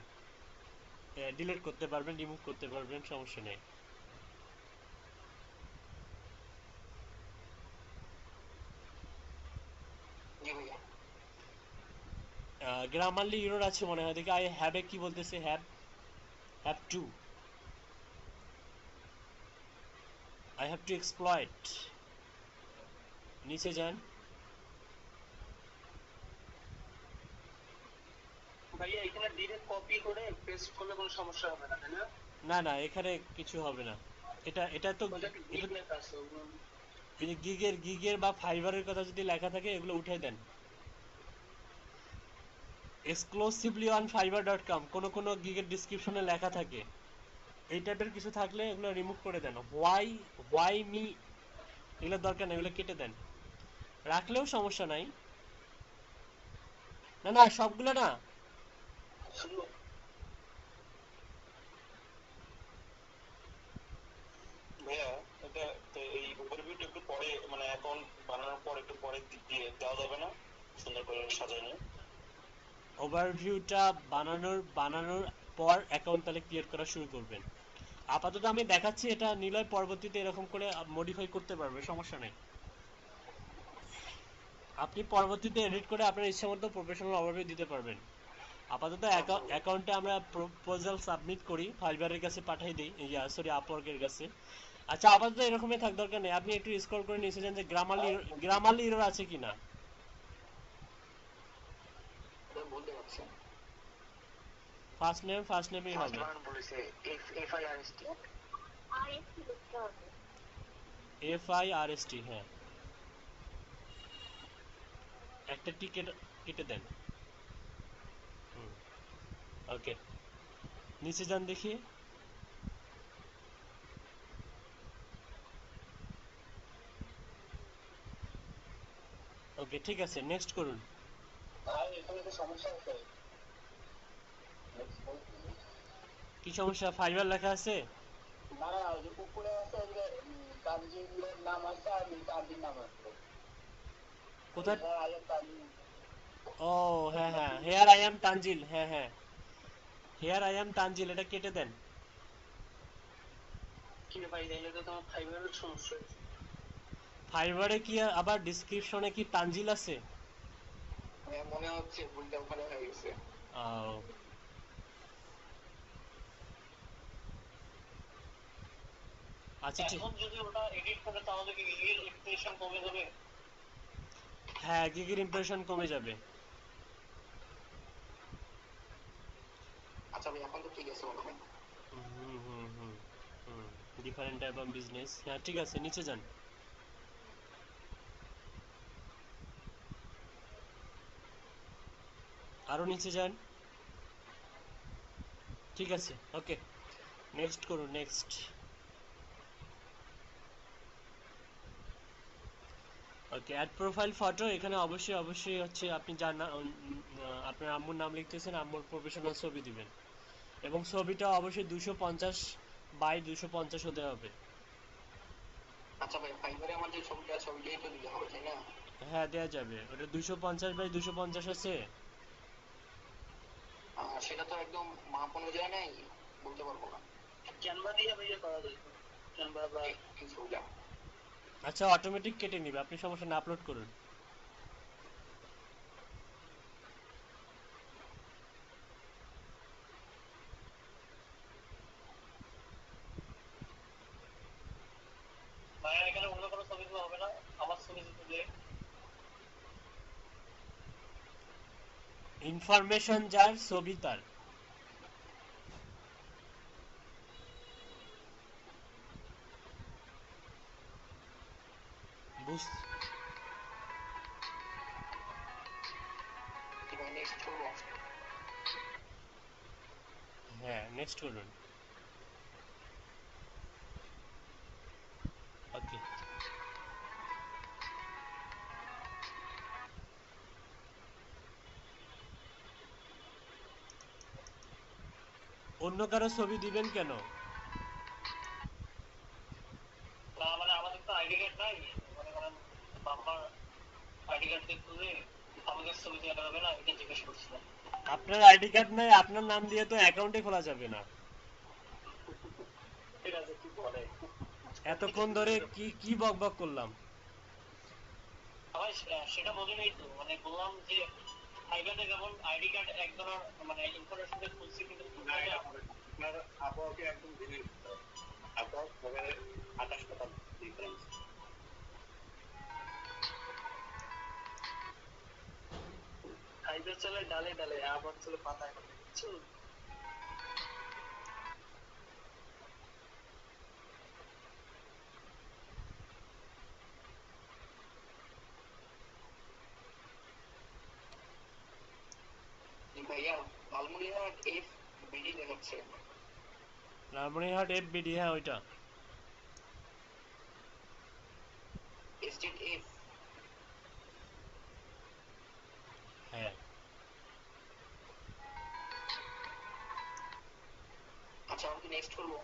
ডিলিট করতে পারবেন, রিমুভ করতে পারবেন, সমস্যা নেই। জি ভাইয়া। গ্রামারলি ইউরোর আছে মনে হয়, দেখি। আই হ্যাভ এ কি বলতেছে, have to, I have to exploit. নিচে যান। ভাইয়া এখানে ডিরেক্ট কপি করে পেস্ট করলে কোনো সমস্যা হবে না, তাই না? না না, এখানে কিছু হবে না। এটা তো ওটা কি এটা গিগ লেখা আছে? এই যে গিগের বা ফাইবারের কথা যদি লেখা থাকে এগুলো উঠাই দেন। এক্সক্লুসিভলি অন fiverr.com কোন গিগের ডেসক্রিপশনে লেখা থাকে, এই টাইপের কিছু থাকলে এগুলো রিমুভ করে দেন। হোয়াই মি এগুলো দরকার নেই, এগুলো কেটে দেন। রাখলেও সমস্যা নাই। না না, সবগুলো না। শুনো ভাইয়া, এটা এই ওভারভিউটা একটু পরে, মানে অ্যাকাউন্ট বানানোর পর একটু পরে দিয়ে দেওয়া যাবে না সুন্দর করে সাজানো? ওভারভিউটা বানানোর পর অ্যাকাউন্ট তাহলে ক্রিয়েট করা শুরু করবেন। আপাতত আমি দেখাচ্ছি, এটা নিলয় পরবর্তীতে এরকম করে মডিফাই করতে পারবে, সমস্যা নেই। আপনি পরবর্তীতে এডিট করে আপনার ইচ্ছা মতো প্রফেশনাল ওভারভিউ দিতে পারবেন। আপাতত অ্যাকাউন্টে আমরা প্রপোজাল সাবমিট করি, ফাইবারের কাছে পাঠিয়ে দিই, সরি আপওয়ার্কের কাছে। আচ্ছা, আপাতত এরকমই থাক, দরকার নেই। আপনি একটু স্ক্রল করে নিচে যান যে গ্রামারলি এরর আছে কিনা। বলতে পারছি ফার্স্ট নেমই হবে। বলেছে FIRST। আরএসটি লিখতে হবে। FIRST, হ্যাঁ। একটা টিকেট কেটে দেন। ওকে, নিচে যান দেখি। ওকে, ঠিক আছে, নেক্সট করুন। ভাই এখানে তো সমস্যা আছে। কি সমস্যা? ফাইবার লেখা আছে? না না, ওই যে উপরে আছে ওই যে তানজিলের নাম আছে আর তানজির নাম আছে। কোথায়? আগে তানজিল। ও হ্যাঁ হ্যাঁ, হেয়ার আই এম তানজিল, হ্যাঁ হ্যাঁ, হেয়ার আই এম তানজিল, এটা কেটে দেন। কি রে ভাই, তাইলে তো তোমার ফাইবারের সমস্যা। ফাইবারে কি আবার ডিসক্রিপশনে কি তানজিল আছে? হ্যাঁ, মনে হচ্ছে ভুলটা ওখানে হয়ে গেছে। আও, আচ্ছা ঠিক। এখন যদি ওটা এডিট করে তাহলে কি ইমেল ইমপ্রেশন কমে যাবে? হ্যাঁ, গিগের ইমপ্রেশন কমে যাবে। আচ্ছা ভাই, এখন তো ঠিক আছে মনে হয়। হুম হুম হুম হুম, ডিফারেন্ট টাইপ অফ বিজনেস, হ্যাঁ ঠিক আছে, নিচে যান। আরো নিচে যান। ঠিক আছে, ওকে, নেক্সট করুন, নেক্সট। ওকে, অ্যাড প্রোফাইল ফটো, এখানে অবশ্যই অবশ্যই হচ্ছে আপনি যার না আপনার আম্মুর নাম লিখতেছেন, আম্মুর প্রফেশনাল ছবি দিবেন, এবং ছবিটা অবশ্যই 250 বাই 250 হতে হবে। আচ্ছা ভাই, ফাইবারে আমার যে ছবিটা, ছবিটাই তো দিতে হবে তাই না? হ্যাঁ, দেয়া যাবে। ওটা 250 বাই 250 আছে। সেটা তো একদম মাপ অনুযায়ী নাই, বলতে পারবো না। ক্যানভা দিয়ে ভাইয়া করা যায় তো। ক্যানভা বা এই ছবিটা। আচ্ছা, অটোমেটিক কেটে নিবে, আপনি সমস্যা না, আপলোড করুন। ভাইয়া এখানে অন্য কোনো ছবি তো হবে না, আমার ছবি দিতে। ইনফরমেশন যার, ছবি তার। বুঝ এবার নেক্সট করবো। হ্যাঁ, নেক্সট করুন। ওকে, অন্য কারো ছবি দিবেন কেন? না মানে আমাদের তো আইডি কার্ড নাই, মনে করেন বাবার আইডি কার্ড দেখতে যে আমাদের ছবি দেওয়া যাবে না, এটা জিজ্ঞেস করছিলাম। আপনার আইডি কার্ড নাই, আপনার নাম দিয়ে তো অ্যাকাউন্টে খোলা যাবে না। ঠিক আছে, কি বলে এতক্ষণ ধরে কি কি বক বক করলাম? ভাই, সেটা বলি নাই তো, মানে বললাম যে ফাইবারে যেমন আইডি কার্ড এক ধরনের মানে ইনফরমেশন দিয়ে খুলছি, কিন্তু আপনার আবহাওয়াকে একদম ভিন্ন দিতে হবে। আবহাওয়া মোবাইলে 28 ডিফারেন্স। ফাইবার চলে ডালে ডালে, আবার চলে পাতায় পাতায়, বুঝছো? ভাইয়া, লালমনিরহাট এফ বিডি দেখাচ্ছে। লালমনিরহাট FBD, হ্যাঁ ওইটা। Estate F. হ্যাঁ, আচ্ছা, আমি কি নেক্সট করবো?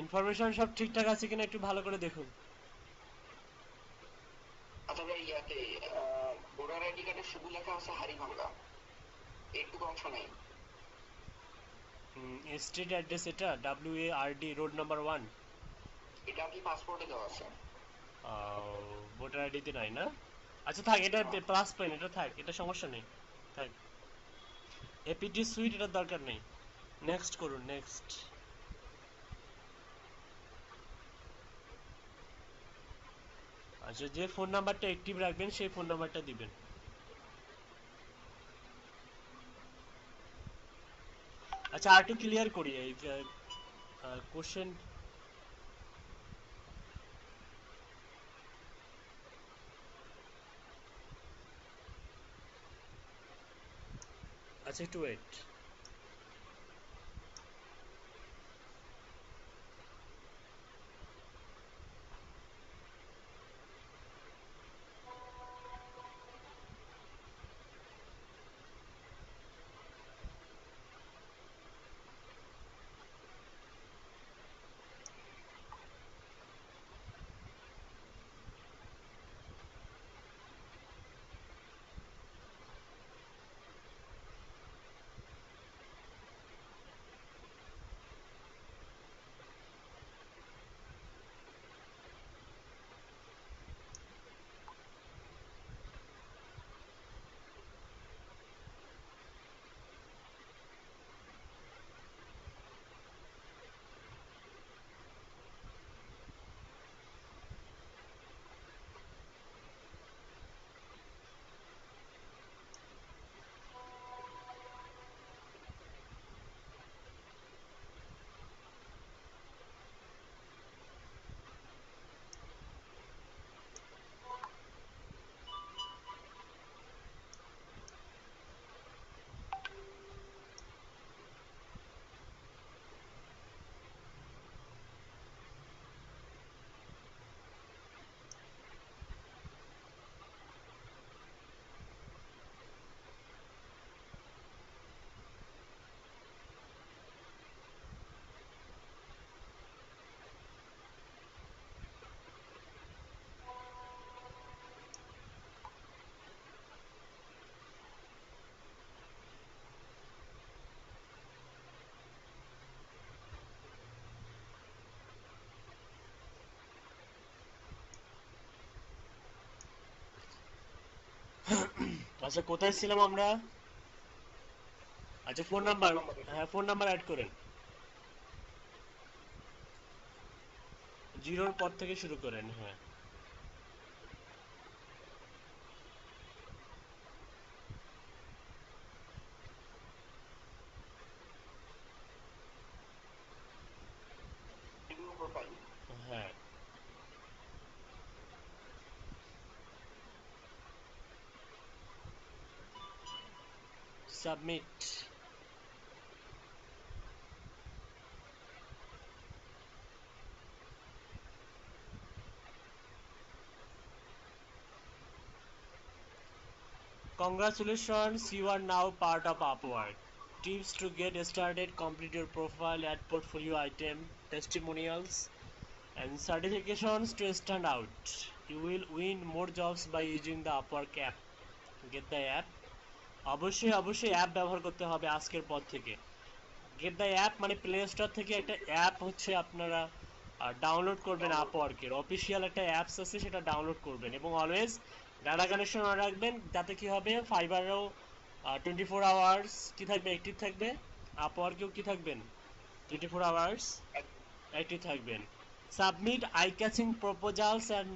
ইনফরমেশন সব ঠিকঠাক আছে কিনা একটু ভালো করে দেখুন। আচ্ছা ভাই, ইয়াতে ভোটার আইডি কার্ডে শুধু লেখা আছে হাড়িভাঙ্গা, একটু অংশ নাই। স্ট্রিট অ্যাড্রেস, এটা WARD, রোড নাম্বার 1। এটা কি পাসপোর্টে দেওয়া আছে? ভোটার আইডিতে নাই না? আচ্ছা থাক, এটা প্লাস পয়েন্ট, এটা থাক, এটা সমস্যা নেই, থাক। APT সুইট, এটার দরকার নেই। নেক্সট করুন, নেক্সট। আচ্ছা, যে ফোন নাম্বারটা অ্যাক্টিভ রাখবেন সেই ফোন নাম্বারটা দিবেন। আচ্ছা, আর একটু ক্লিয়ার করি এই কোশ্চেন। আচ্ছা, একটু ওয়েট। আচ্ছা কোথায় ছিলাম আমরা? আচ্ছা ফোন নাম্বার, হ্যাঁ ফোন নাম্বার অ্যাড করেন, 0-র পর থেকে শুরু করেন। হ্যাঁ রিভিউ প্রোফাইল। হ্যাঁ submit. Congratulations, you are now part of Upwork. Tips to get started: complete your profile, add portfolio item, testimonials, and certifications to stand out. You will win more jobs by using the Upwork app. Get the app. অবশ্যই অবশ্যই app ব্যবহার করতে হবে আজকের পর থেকে। Get the app মানে play store থেকে একটা অ্যাপ হচ্ছে আপনারা ডাউনলোড করবেন, আপওয়ার্কের অফিসিয়াল একটা অ্যাপস আছে সেটা ডাউনলোড করবেন, এবং অলওয়েজ ডাটা কানেকশন অন রাখবেন, যাতে কি হবে ফাইবারেও 24 আওয়ার্স কি থাকবে, অ্যাক্টিভ থাকবে, আপওয়ার্কেও কি থাকবেন 24 আওয়ার্স অ্যাক্টিভ থাকবেন। Submit eye catching proposals and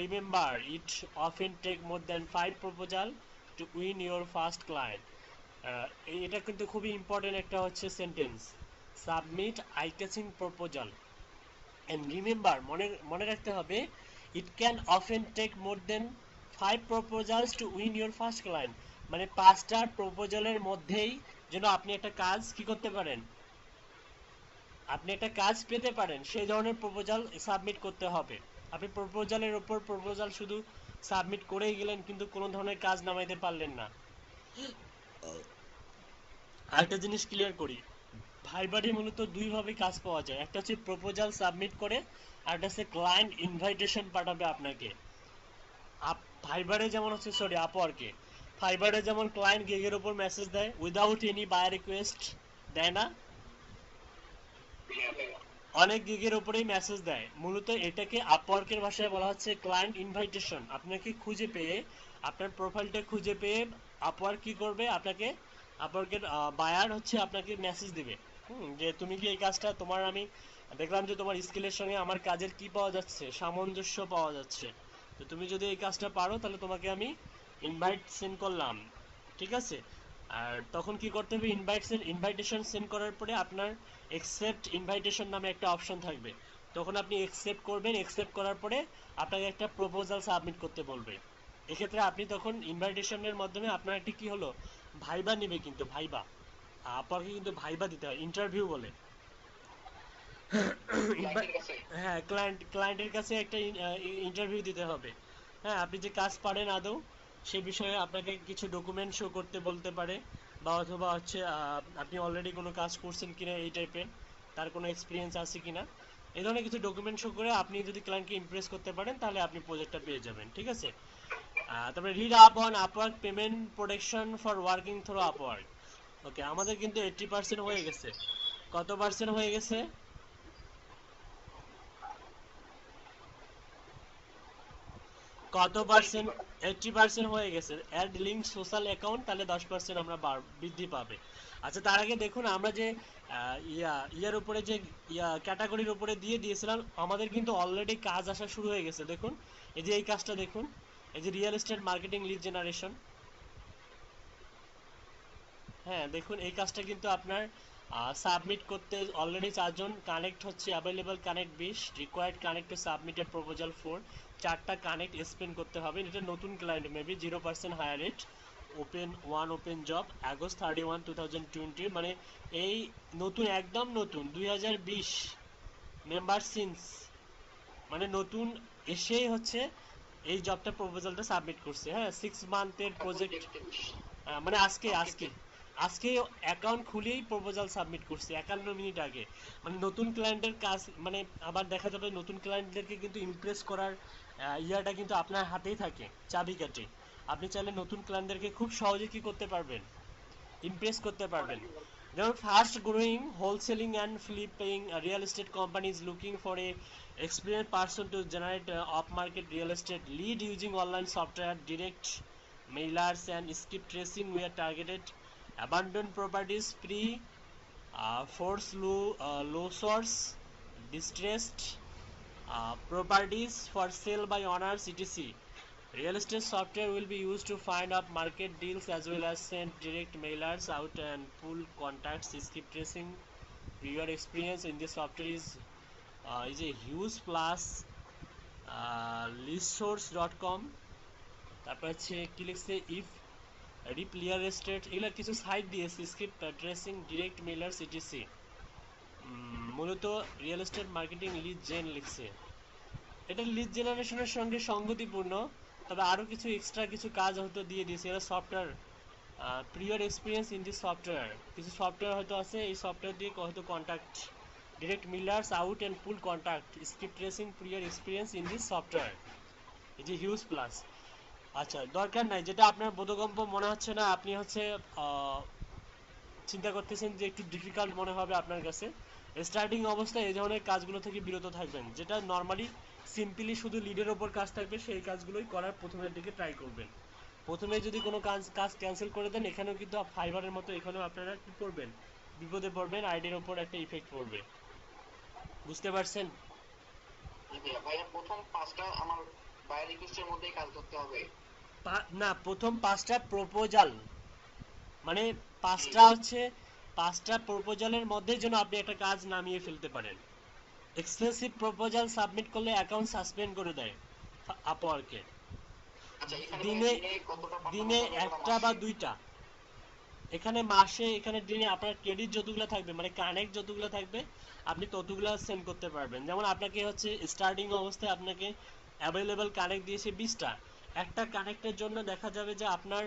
remember it often take more than 5 proposal to win your first client. এটা কিন্তু খুবই ইম্পর্টেন্ট একটা হচ্ছে sentence, submit eye catching proposal and remember, মনে রাখতে হবে it can often take more then 5 proposals to win your first client, মানে 5টা প্রপোজালের মধ্যেই যেন আপনি একটা কাজ কি করতে পারেন, আপনি একটা কাজ পেতে পারেন, সেই ধরনের প্রপোজাল সাবমিট করতে হবে। আপনি প্রপোজালের উপর প্রপোজাল শুধু সাবমিট করেই গেলেন কিন্তু কোনো ধরনের কাজ নামাইতে পারলেন না। আরেকটা জিনিস ক্লিয়ার করি, ফাইবারে মূলত দুইভাবে কাজ পাওয়া যায়, একটা হচ্ছে প্রপোজাল সাবমিট করে, আর একটা হচ্ছে ক্লায়েন্ট ইনভাইটেশন পাঠাবে আপনাকে। ফাইবারে যেমন হচ্ছে আপওয়ার্কে, ফাইবারে যেমন ক্লায়েন্ট গিগের উপর মেসেজ দেয় উইদাউট এনি বায়ার রিকোয়েস্ট, দেয় না? অনেক গিগের উপরেই মেসেজ দেয়, মূলত এটাকে আপওয়ার্কের ভাষায় বলা হচ্ছে ক্লায়েন্ট ইনভাইটেশন। আপনাকে খুঁজে পেয়ে, আপনার প্রোফাইলটা খুঁজে পেয়ে আপওয়ার্ক কি করবে, আপনাকে আপওয়ার্কের বায়ার হচ্ছে আপনাকে মেসেজ দিবে, যে তুমি কি এই কাজটা, তোমার আমি দেখলাম যে তোমার স্কিলের সঙ্গে আমার কাজের কি পাওয়া যাচ্ছে, সামঞ্জস্য পাওয়া যাচ্ছে, তো তুমি যদি এই কাজটা পারো তাহলে তোমাকে আমি ইনভাইট সেন্ড করলাম, ঠিক আছে? আর তখন কি করতে হবে, ইনভাইটেশন সেন্ড করার পরে আপনার অ্যাকসেপ্ট ইনভাইটেশন নামে একটা অপশন থাকবে, তখন আপনি অ্যাকসেপ্ট করবেন, অ্যাকসেপ্ট করার পরে আপনাকে একটা প্রপোজাল সাবমিট করতে বলবে। এক্ষেত্রে আপনি তখন ইনভাইটেশনের মাধ্যমে আপনার একটি কি হলো, ভাইবা নেবে, কিন্তু ভাইবা আপনাকে কিন্তু ভাইবা দিতে হয়, ইন্টারভিউ বলে। হ্যাঁ ক্লায়েন্টের কাছে একটা ইন্টারভিউ দিতে হবে। হ্যাঁ আপনি যে কাজ পারেন আদৌ সে বিষয়ে আপনাকে কিছু ডকুমেন্ট শো করতে বলতে পারে, বা অথবা হচ্ছে আপনি অলরেডি কোনো কাজ করছেন কিনা এই টাইপের, তার কোনো এক্সপিরিয়েন্স আছে কিনা, এই ধরনের কিছু ডকুমেন্ট শো করে আপনি যদি ক্লায়েন্টকে ইমপ্রেস করতে পারেন তাহলে আপনি প্রজেক্টটা পেয়ে যাবেন, ঠিক আছে? তারপরে read up on Upwork payment protection for working through Upwork. Okay, আমাদের কিন্তু 80% হয়ে গেছে। কত পার্সেন্ট হয়ে গেছে? কত পার্সেন্ট? 80% হয়ে গেছে। অ্যাড লিঙ্ক সোশ্যাল অ্যাকাউন্ট, তাহলে 10% আমরা বৃদ্ধি পাবে। আচ্ছা তার আগে দেখুন আমরা যে ইয়ার উপরে যে ক্যাটাগরির উপরে দিয়ে দিয়েছিলাম, আমাদের কিন্তু অলরেডি কাজ আসা শুরু হয়ে গেছে। দেখুন এই যে এই কাজটা দেখুন, এই যে real estate marketing lead generation, হ্যাঁ দেখুন এই কাজটা কিন্তু আপনার সাবমিট করতে অলরেডি 4 জন কানেক্ট হচ্ছে, available connect 20, required connect to submitted proposal 4, 4টা কানেক্ট স্পেন্ড করতে হবে। এটা নতুন client, maybe 0% hire rate, open job August 31, 2020, মানে এই নতুন, একদম নতুন 2020 মেম্বার সিন্স, মানে নতুন এসেই হচ্ছে এই জবটা প্রপোজালটা সাবমিট করছে। হ্যাঁ 6 মান্থের প্রজেক্ট, মানে আজকে অ্যাকাউন্ট খুলেই প্রপোজাল সাবমিট করছি 51 মিনিট আগে। মানে নতুন ক্লায়েন্টের কাজ, মানে আবার দেখা যাবে নতুন ক্লায়েন্টদেরকে কিন্তু ইমপ্রেস করার ইয়াটা কিন্তু আপনার হাতেই থাকে, চাবিকাঠি। আপনি চাইলে নতুন ক্লায়েন্টদেরকে খুব সহজে কি করতে পারবেন, ইমপ্রেস করতে পারবেন। যেমন fast growing wholesaling and flipping real estate company is looking for A experienced person to generate off market real estate lead using online software direct mailers and skip tracing were targeted. Abandoned properties, force low source, distressed properties for sale by owners, etc. Real estate software will be used to find up market deals as well as send direct mailers out and pull contacts. Skip tracing prior experience in this software is a huge plus. listsource.com, তারপর হচ্ছে কি লিখছে, if rib real estate, এগুলো কিছু site দিয়েছে, script tracing, direct mailers, ETC. মূলত real estate marketing lead gen লিখছে। এটা লিড জেনারেশনের সঙ্গে সঙ্গতিপূর্ণ, তবে আরও কিছু এক্সট্রা কিছু কাজ হয়তো দিয়ে দিয়েছে। এরা software prior experience in this software, কিছু সফটওয়্যার হয়তো আছে, এই সফটওয়্যার দিয়ে হয়তো contact direct Millers out and full contact, script tracing prior experience in this software, এই যে হিউজ প্লাস। আচ্ছা, দরকার নাই, যেটা আপনার বোধগম্য মনে হচ্ছে না, আপনি হচ্ছে চিন্তা করতেছেন যে একটু ডিফিকাল্ট মনে হবে আপনার কাছে, স্টার্টিং অবস্থায় এই ধরনের কাজগুলো থেকে বিরত থাকবেন। যেটা নর্মালি সিম্পলি শুধু লিডের ওপর কাজ থাকবে, সেই কাজগুলোই করার প্রথমের দিকে ট্রাই করবেন। প্রথমে যদি কোনো কাজ ক্যান্সেল করে দেন, এখানেও কিন্তু ফাইবারের মতো এখানেও আপনারা কি করবেন, বিপদে পড়বেন, আইডির ওপর একটা ইফেক্ট পড়বে। বুঝতে পারছেন? ভাইয়া প্রথম 5টা আমার বায়ার রিকোয়েস্টের মধ্যেই কাজ করতে হবে না, প্রথম 5টা প্রপোজাল, মানে 5টা প্রপোজালের মধ্যে যেন আপনি একটা কাজ নামিয়ে ফেলতে পারেন। এক্সপেন্সিভ প্রপোজাল সাবমিট করলে অ্যাকাউন্ট সাসপেন্ড করে দেয় আপওয়ার্কে। দিনে একটা বা দুইটা, এখানে মাসে, এখানে দিনে আপনার ক্রেডিট যতগুলো থাকবে, মানে কানেক্ট যতগুলো থাকবে, আপনি ততগুলো সেন্ড করতে পারবেন। যেমন আপনাকে হচ্ছে স্টার্টিং অবস্থায় আপনাকে অ্যাভেলেবল কানেক্ট দিয়েছে 20টা, একটা কানেক্টের জন্য দেখা যাবে যে আপনার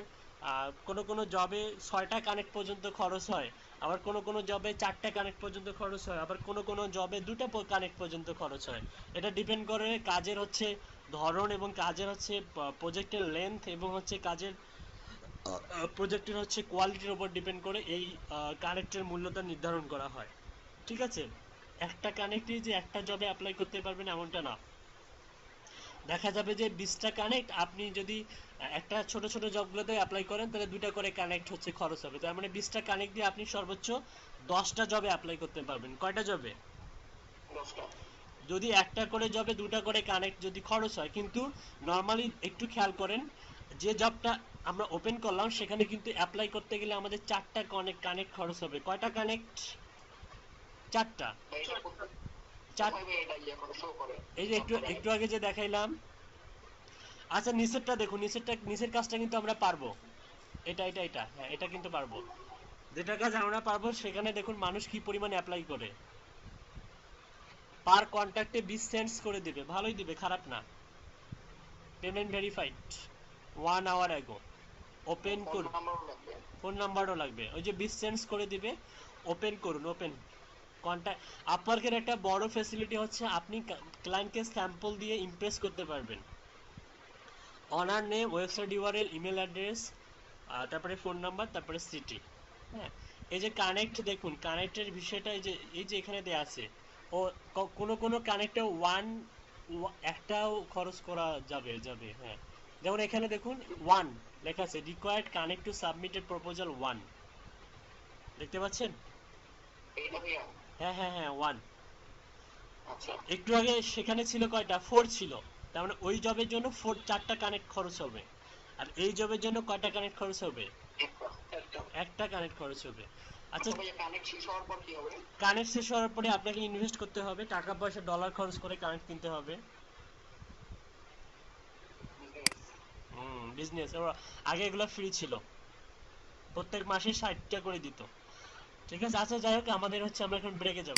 কোনো জবে 6টা কানেক্ট পর্যন্ত খরচ হয়, আবার কোনো জবে 4টা কানেক্ট পর্যন্ত খরচ হয়, আবার কোনো জবে 2টা কানেক্ট পর্যন্ত খরচ হয়। এটা ডিপেন্ড করে কাজের হচ্ছে ধরন এবং কাজের হচ্ছে প্রজেক্টের লেন্থ এবং হচ্ছে কাজের প্রজেক্টের হচ্ছে কোয়ালিটির উপর ডিপেন্ড করে এই কানেক্টের মূল্যটা নির্ধারণ করা হয়। ঠিক আছে, একটা কানেক্টে যে একটা জবে অ্যাপ্লাই করতে পারবেন এমনটা না। দেখা যাবে যে 20টা কানেক্ট, আপনি যদি একটা ছোট জবগুলোতে অ্যাপ্লাই করেন তাহলে 2টা করে কানেক্ট হচ্ছে খরচ হবে। তার মানে 20টা কানেক্ট দিয়ে আপনি সর্বোচ্চ 10টা জবে অ্যাপ্লাই করতে পারবেন। কয়টা জবে? 10টা। যদি একটা করে জবে 2টা করে কানেক্ট যদি খরচ হয়, কিন্তু নর্মালি একটু খেয়াল করেন, যে জবটা আমরা ওপেন করলাম সেখানে কিন্তু অ্যাপ্লাই করতে গেলে আমাদের 4টা কানেক্ট খরচ হবে। কয়টা কানেক্ট? 4টা। এই যে একটু আগে যে দেখাইলাম। আচ্ছা, নিচেরটা দেখুন, নিচের কাজটা কিন্তু আমরা পারবো। এটা হ্যাঁ, এটা কিন্তু পারবো। যেটা কাজ আমরা পারবো সেখানে দেখুন মানুষ কি পরিমাণ অ্যাপ্লাই করে। পার কন্ট্যাক্টে 20 সেন্টস করে দিবে, ভালোই দিবে, খারাপ না। Payment verified 1 hour ago. Open করুন, ফোন নাম্বারও লাগবে, ওই যে 20 সেন্টস করে দিবে। ওপেন করুন, ওপেন কন্ট্যাক্ট। আপওয়ার্কের একটা বড় ফ্যাসিলিটি হচ্ছে আপনি ক্লায়েন্টকে স্যাম্পল দিয়ে ইমপ্রেস করতে পারবেন। Honour name, website URL, email address, তারপরে ফোন নাম্বার, তারপরে সিটি। হ্যাঁ, এই যে কানেক্ট দেখুন, কানেক্টের বিষয়টা এই যে এখানে দেয়া আছে। ও কোনো কানেক্টে একটাও খরচ করা যাবে। হ্যাঁ, যেমন এখানে দেখুন 1 লেখা আছে, required connect to submitted proposal 1, দেখতে পাচ্ছেন? হ্যাঁ 1। একটু আগে সেখানে ছিল কয়টা? 4 ছিল। তার মানে ওই জবের জন্য 4টা কানেক্ট খরচ হবে, আর এই জবের জন্য কয়টা কানেক্ট খরচ হবে? একটা কানেক্ট খরচ হবে। আচ্ছা, কানেক্ট শেষ হওয়ার পরে আপনাকে ইনভেস্ট করতে হবে, টাকা পয়সা ডলার খরচ করে কানেক্ট কিনতে হবে। বিজনেস। আগে এগুলো ফ্রি ছিল, প্রত্যেক মাসে 60টা করে দিত। ঠিক আছে, আচ্ছা যাই হোক, আমাদের হচ্ছে আমরা এখন ব্রেকে যাব।